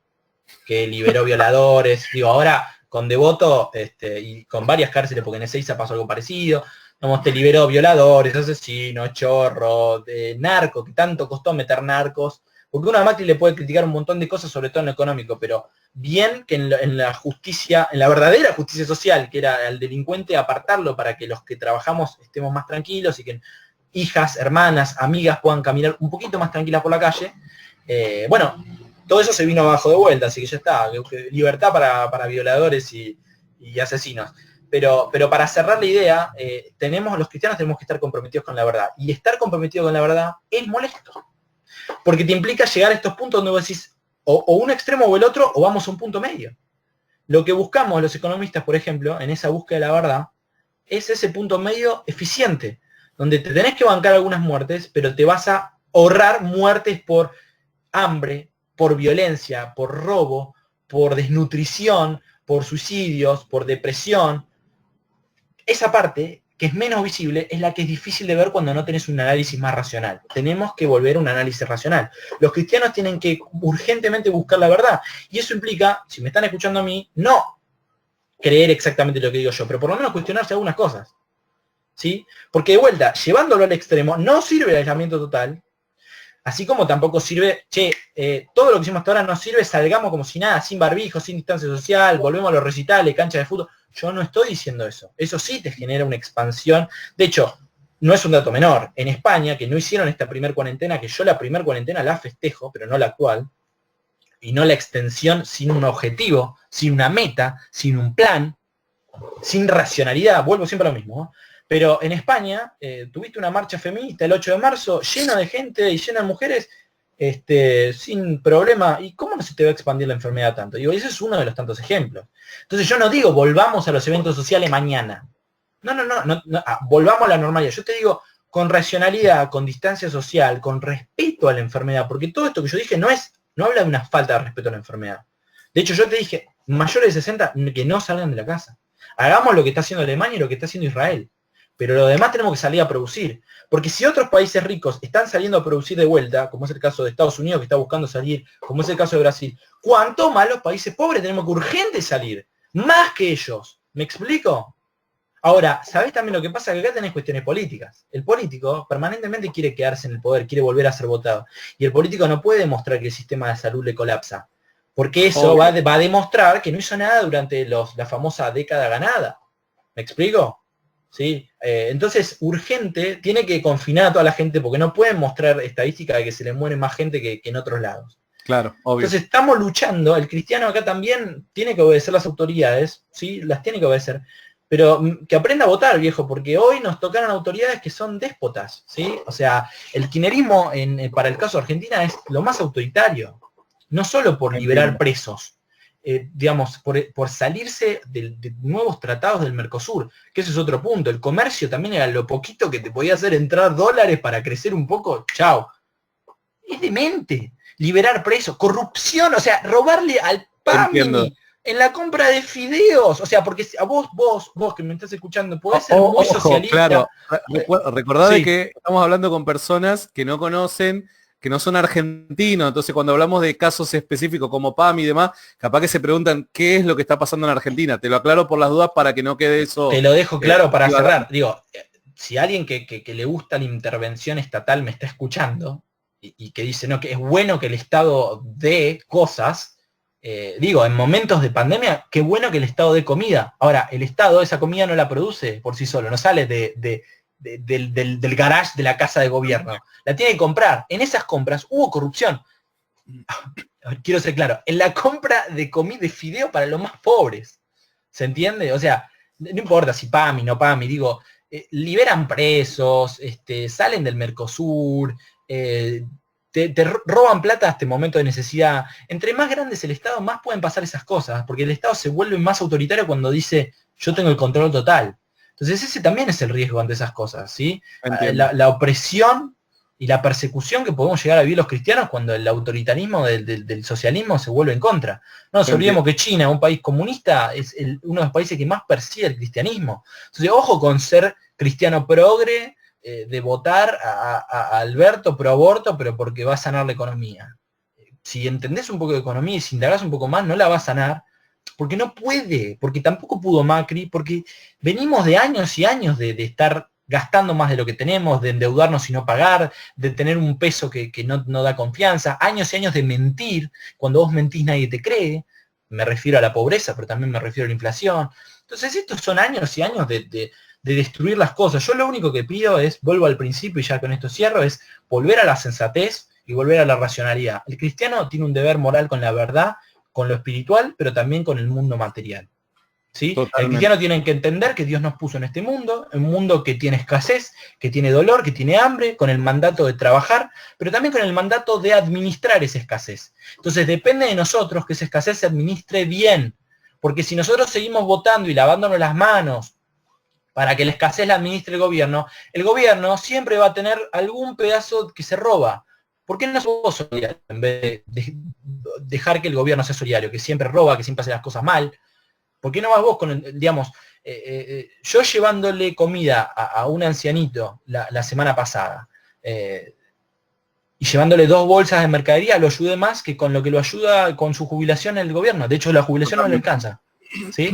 que liberó violadores. Digo, ahora con Devoto y con varias cárceles, porque en Ezeiza pasó algo parecido, vamos, te liberó violadores, asesinos, chorros, narcos, que tanto costó meter narcos. Porque uno a Macri le puede criticar un montón de cosas, sobre todo en lo económico, pero bien que en la justicia, en la verdadera justicia social, que era al delincuente apartarlo para que los que trabajamos estemos más tranquilos y que hijas, hermanas, amigas puedan caminar un poquito más tranquilas por la calle. Bueno, todo eso se vino abajo de vuelta, así que ya está. Libertad para violadores y asesinos. Pero para cerrar la idea, los cristianos tenemos que estar comprometidos con la verdad. Y estar comprometido con la verdad es molesto. Porque te implica llegar a estos puntos donde vos decís, o un extremo o el otro, o vamos a un punto medio. Lo que buscamos los economistas, por ejemplo, en esa búsqueda de la verdad, es ese punto medio eficiente, donde te tenés que bancar algunas muertes, pero te vas a ahorrar muertes por hambre, por violencia, por robo, por desnutrición, por suicidios, por depresión. Esa parte que es menos visible, es la que es difícil de ver cuando no tenés un análisis más racional. Tenemos que volver a un análisis racional. Los cristianos tienen que urgentemente buscar la verdad. Y eso implica, si me están escuchando a mí, no creer exactamente lo que digo yo, pero por lo menos cuestionarse algunas cosas. ¿Sí? Porque de vuelta, llevándolo al extremo, no sirve el aislamiento total, así como tampoco sirve, todo lo que hicimos hasta ahora no sirve, salgamos como si nada, sin barbijo, sin distancia social, volvemos a los recitales, cancha de fútbol. Yo no estoy diciendo eso. Eso sí te genera una expansión. De hecho, no es un dato menor. En España, que no hicieron esta primer cuarentena, que yo la primer cuarentena la festejo, pero no la actual, y no la extensión sin un objetivo, sin una meta, sin un plan, sin racionalidad, vuelvo siempre a lo mismo, ¿no? Pero en España tuviste una marcha feminista el 8 de marzo, lleno de gente y llena de mujeres, sin problema. ¿Y cómo no se te va a expandir la enfermedad tanto? Digo, ese es uno de los tantos ejemplos. Entonces yo no digo volvamos a los eventos sociales mañana. No, volvamos a la normalidad. Yo te digo con racionalidad, con distancia social, con respeto a la enfermedad, porque todo esto que yo dije no habla de una falta de respeto a la enfermedad. De hecho, yo te dije, mayores de 60, que no salgan de la casa. Hagamos lo que está haciendo Alemania y lo que está haciendo Israel. Pero lo demás tenemos que salir a producir. Porque si otros países ricos están saliendo a producir de vuelta, como es el caso de Estados Unidos que está buscando salir, como es el caso de Brasil, ¿cuánto más los países pobres tenemos que urgente salir? Más que ellos. ¿Me explico? Ahora, ¿sabés también lo que pasa? Que acá tenés cuestiones políticas. El político permanentemente quiere quedarse en el poder, quiere volver a ser votado. Y el político no puede demostrar que el sistema de salud le colapsa. Porque eso va a demostrar que no hizo nada durante la famosa década ganada. ¿Me explico? ¿Sí? Entonces, urgente, tiene que confinar a toda la gente porque no pueden mostrar estadísticas de que se le muere más gente que en otros lados. Claro, obvio. Entonces estamos luchando, el cristiano acá también tiene que obedecer las autoridades, ¿sí? Las tiene que obedecer, pero que aprenda a votar, viejo, porque hoy nos tocaron autoridades que son déspotas, ¿sí? O sea, el kirchnerismo para el caso de Argentina es lo más autoritario, no solo por liberar presos, digamos, por salirse de nuevos tratados del Mercosur, que ese es otro punto. El comercio también era lo poquito que te podía hacer entrar dólares para crecer un poco, chao. Es demente. Liberar presos, corrupción, o sea, robarle al PAMI en la compra de fideos. O sea, porque a vos que me estás escuchando, podés ser muy socialista. Claro, recordad sí, que estamos hablando con personas que no conocen, que no son argentinos, entonces cuando hablamos de casos específicos como PAMI y demás, capaz que se preguntan qué es lo que está pasando en Argentina. Te lo aclaro por las dudas para que no quede eso. Te lo dejo claro para cerrar. Digo, si alguien que le gusta la intervención estatal me está escuchando y que dice, no, que es bueno que el Estado dé cosas, digo, en momentos de pandemia, qué bueno que el Estado dé comida. Ahora, el Estado esa comida no la produce por sí solo, no sale del garage de la casa de gobierno. La tiene que comprar. En esas compras hubo corrupción. quiero ser claro, en la compra de comida de fideo para los más pobres. ¿Se entiende? O sea, no importa si PAMI, no PAMI, digo, liberan presos, salen del Mercosur, te roban plata hasta el momento de necesidad. Entre más grande es el Estado, más pueden pasar esas cosas, porque el Estado se vuelve más autoritario cuando dice, yo tengo el control total. Entonces ese también es el riesgo ante esas cosas, ¿sí? La opresión y la persecución que podemos llegar a vivir los cristianos cuando el autoritarismo del socialismo se vuelve en contra. No nos olvidemos que China, un país comunista, es uno de los países que más persigue el cristianismo. Entonces, ojo con ser cristiano progre, de votar a Alberto pro aborto, pero porque va a sanar la economía. Si entendés un poco de economía y si indagás un poco más, no la va a sanar, porque no puede, porque tampoco pudo Macri, porque venimos de años y años de estar gastando más de lo que tenemos, de endeudarnos y no pagar, de tener un peso que no da confianza, años y años de mentir. Cuando vos mentís nadie te cree, me refiero a la pobreza, pero también me refiero a la inflación. Entonces estos son años y años de destruir las cosas. Yo lo único que pido es, vuelvo al principio y ya con esto cierro, es volver a la sensatez y volver a la racionalidad. El cristiano tiene un deber moral con la verdad, con lo espiritual, pero también con el mundo material. ¿Sí? El cristiano tiene que entender que Dios nos puso en este mundo, un mundo que tiene escasez, que tiene dolor, que tiene hambre, con el mandato de trabajar, pero también con el mandato de administrar esa escasez. Entonces depende de nosotros que esa escasez se administre bien, porque si nosotros seguimos votando y lavándonos las manos para que la escasez la administre el gobierno siempre va a tener algún pedazo que se roba. ¿Por qué no sos vos solidario en vez de dejar que el gobierno sea solidario, que siempre roba, que siempre hace las cosas mal? ¿Por qué no vas vos con, digamos, yo llevándole comida a un ancianito la semana pasada y llevándole 2 bolsas de mercadería, lo ayudé más que con lo que lo ayuda con su jubilación el gobierno? De hecho, la jubilación no le alcanza. ¿Sí?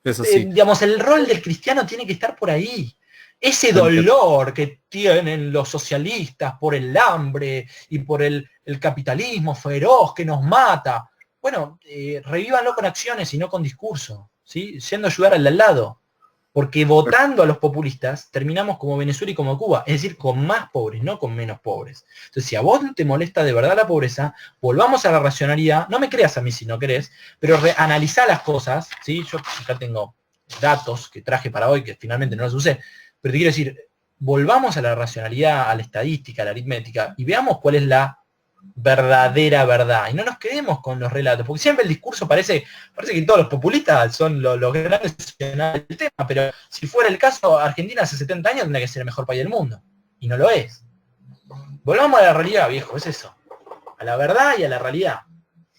Eso sí. Digamos, el rol del cristiano tiene que estar por ahí. Ese dolor que tienen los socialistas por el hambre y por el capitalismo feroz que nos mata. Bueno, revívanlo con acciones y no con discurso, ¿sí? Yendo a ayudar al de al lado. Porque votando a los populistas terminamos como Venezuela y como Cuba, es decir, con más pobres, no con menos pobres. Entonces, si a vos te molesta de verdad la pobreza, volvamos a la racionalidad. No me creas a mí si no querés, pero analizá las cosas, ¿sí? Yo acá tengo datos que traje para hoy, que finalmente no los usé, pero te quiero decir, volvamos a la racionalidad, a la estadística, a la aritmética, y veamos cuál es la verdadera verdad, y no nos quedemos con los relatos, porque siempre el discurso parece que todos los populistas son los grandes del tema, pero si fuera el caso, Argentina hace 70 años tendría que ser el mejor país del mundo, y no lo es. Volvamos a la realidad, viejo, es eso, a la verdad y a la realidad.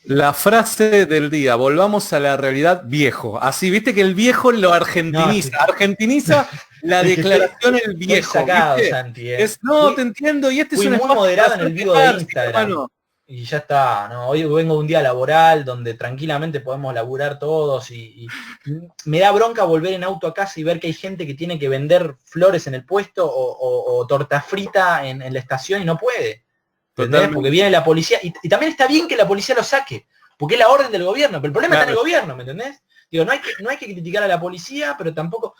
La frase del día, volvamos a la realidad, viejo. Así, viste que el viejo lo argentiniza. Argentiniza la declaración el viejo. Sacado, Santi, te entiendo. Y fui muy moderado en el vivo de Instagram. Y ya está, ¿no? Hoy vengo de un día laboral donde tranquilamente podemos laburar todos y me da bronca volver en auto a casa y ver que hay gente que tiene que vender flores en el puesto o torta frita en la estación y no puede. ¿Entendés? Porque viene la policía, y también está bien que la policía lo saque, porque es la orden del gobierno, pero el problema está en el gobierno, ¿me entendés? Digo, no hay que criticar a la policía, pero tampoco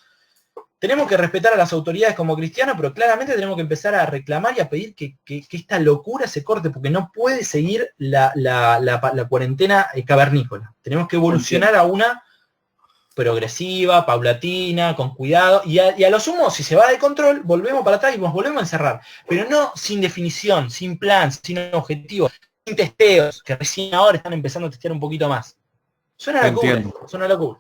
tenemos que respetar a las autoridades como cristianos, pero claramente tenemos que empezar a reclamar y a pedir que esta locura se corte, porque no puede seguir la cuarentena cavernícola. Tenemos que evolucionar a una progresiva, paulatina, con cuidado, y a lo sumo, si se va de control, volvemos para atrás y nos volvemos a encerrar. Pero no sin definición, sin plan, sin objetivo, sin testeos, que recién ahora están empezando a testear un poquito más. Suena a locura.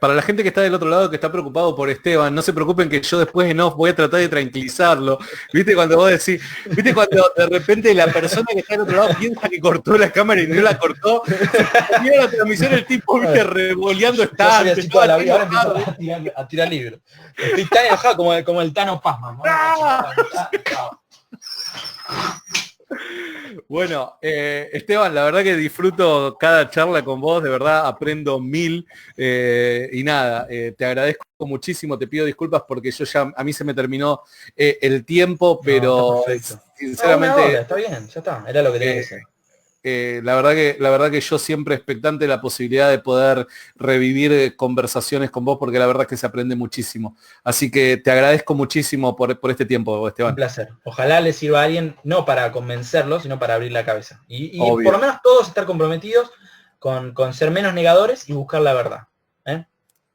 Para la gente que está del otro lado, que está preocupado por Esteban, no se preocupen que yo después en off voy a tratar de tranquilizarlo. ¿Viste cuando vos decís, viste cuando de repente la persona que está del otro lado piensa que cortó la cámara y no la cortó? Mira la transmisión, el tipo, viste, revoleando estantes. Toda la vida ahora empiezo a tirar libros. Estoy tan enojado como el Tano Pazman, ¿no? Bueno, Esteban, la verdad que disfruto cada charla con vos, de verdad aprendo mil y nada, te agradezco muchísimo, te pido disculpas porque a mí se me terminó el tiempo, pero sinceramente... Está bien, ya está, era lo que tenía que ser. la verdad que yo siempre expectante la posibilidad de poder revivir conversaciones con vos, porque la verdad es que se aprende muchísimo. Así que te agradezco muchísimo por este tiempo, Esteban. Un placer. Ojalá le sirva a alguien, no para convencerlo, sino para abrir la cabeza. Y Obvio. por lo menos todos estar comprometidos con ser menos negadores y buscar la verdad.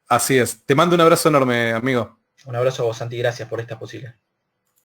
Así es. Te mando un abrazo enorme, amigo. Un abrazo a vos, Santi, gracias por esta posibilidad.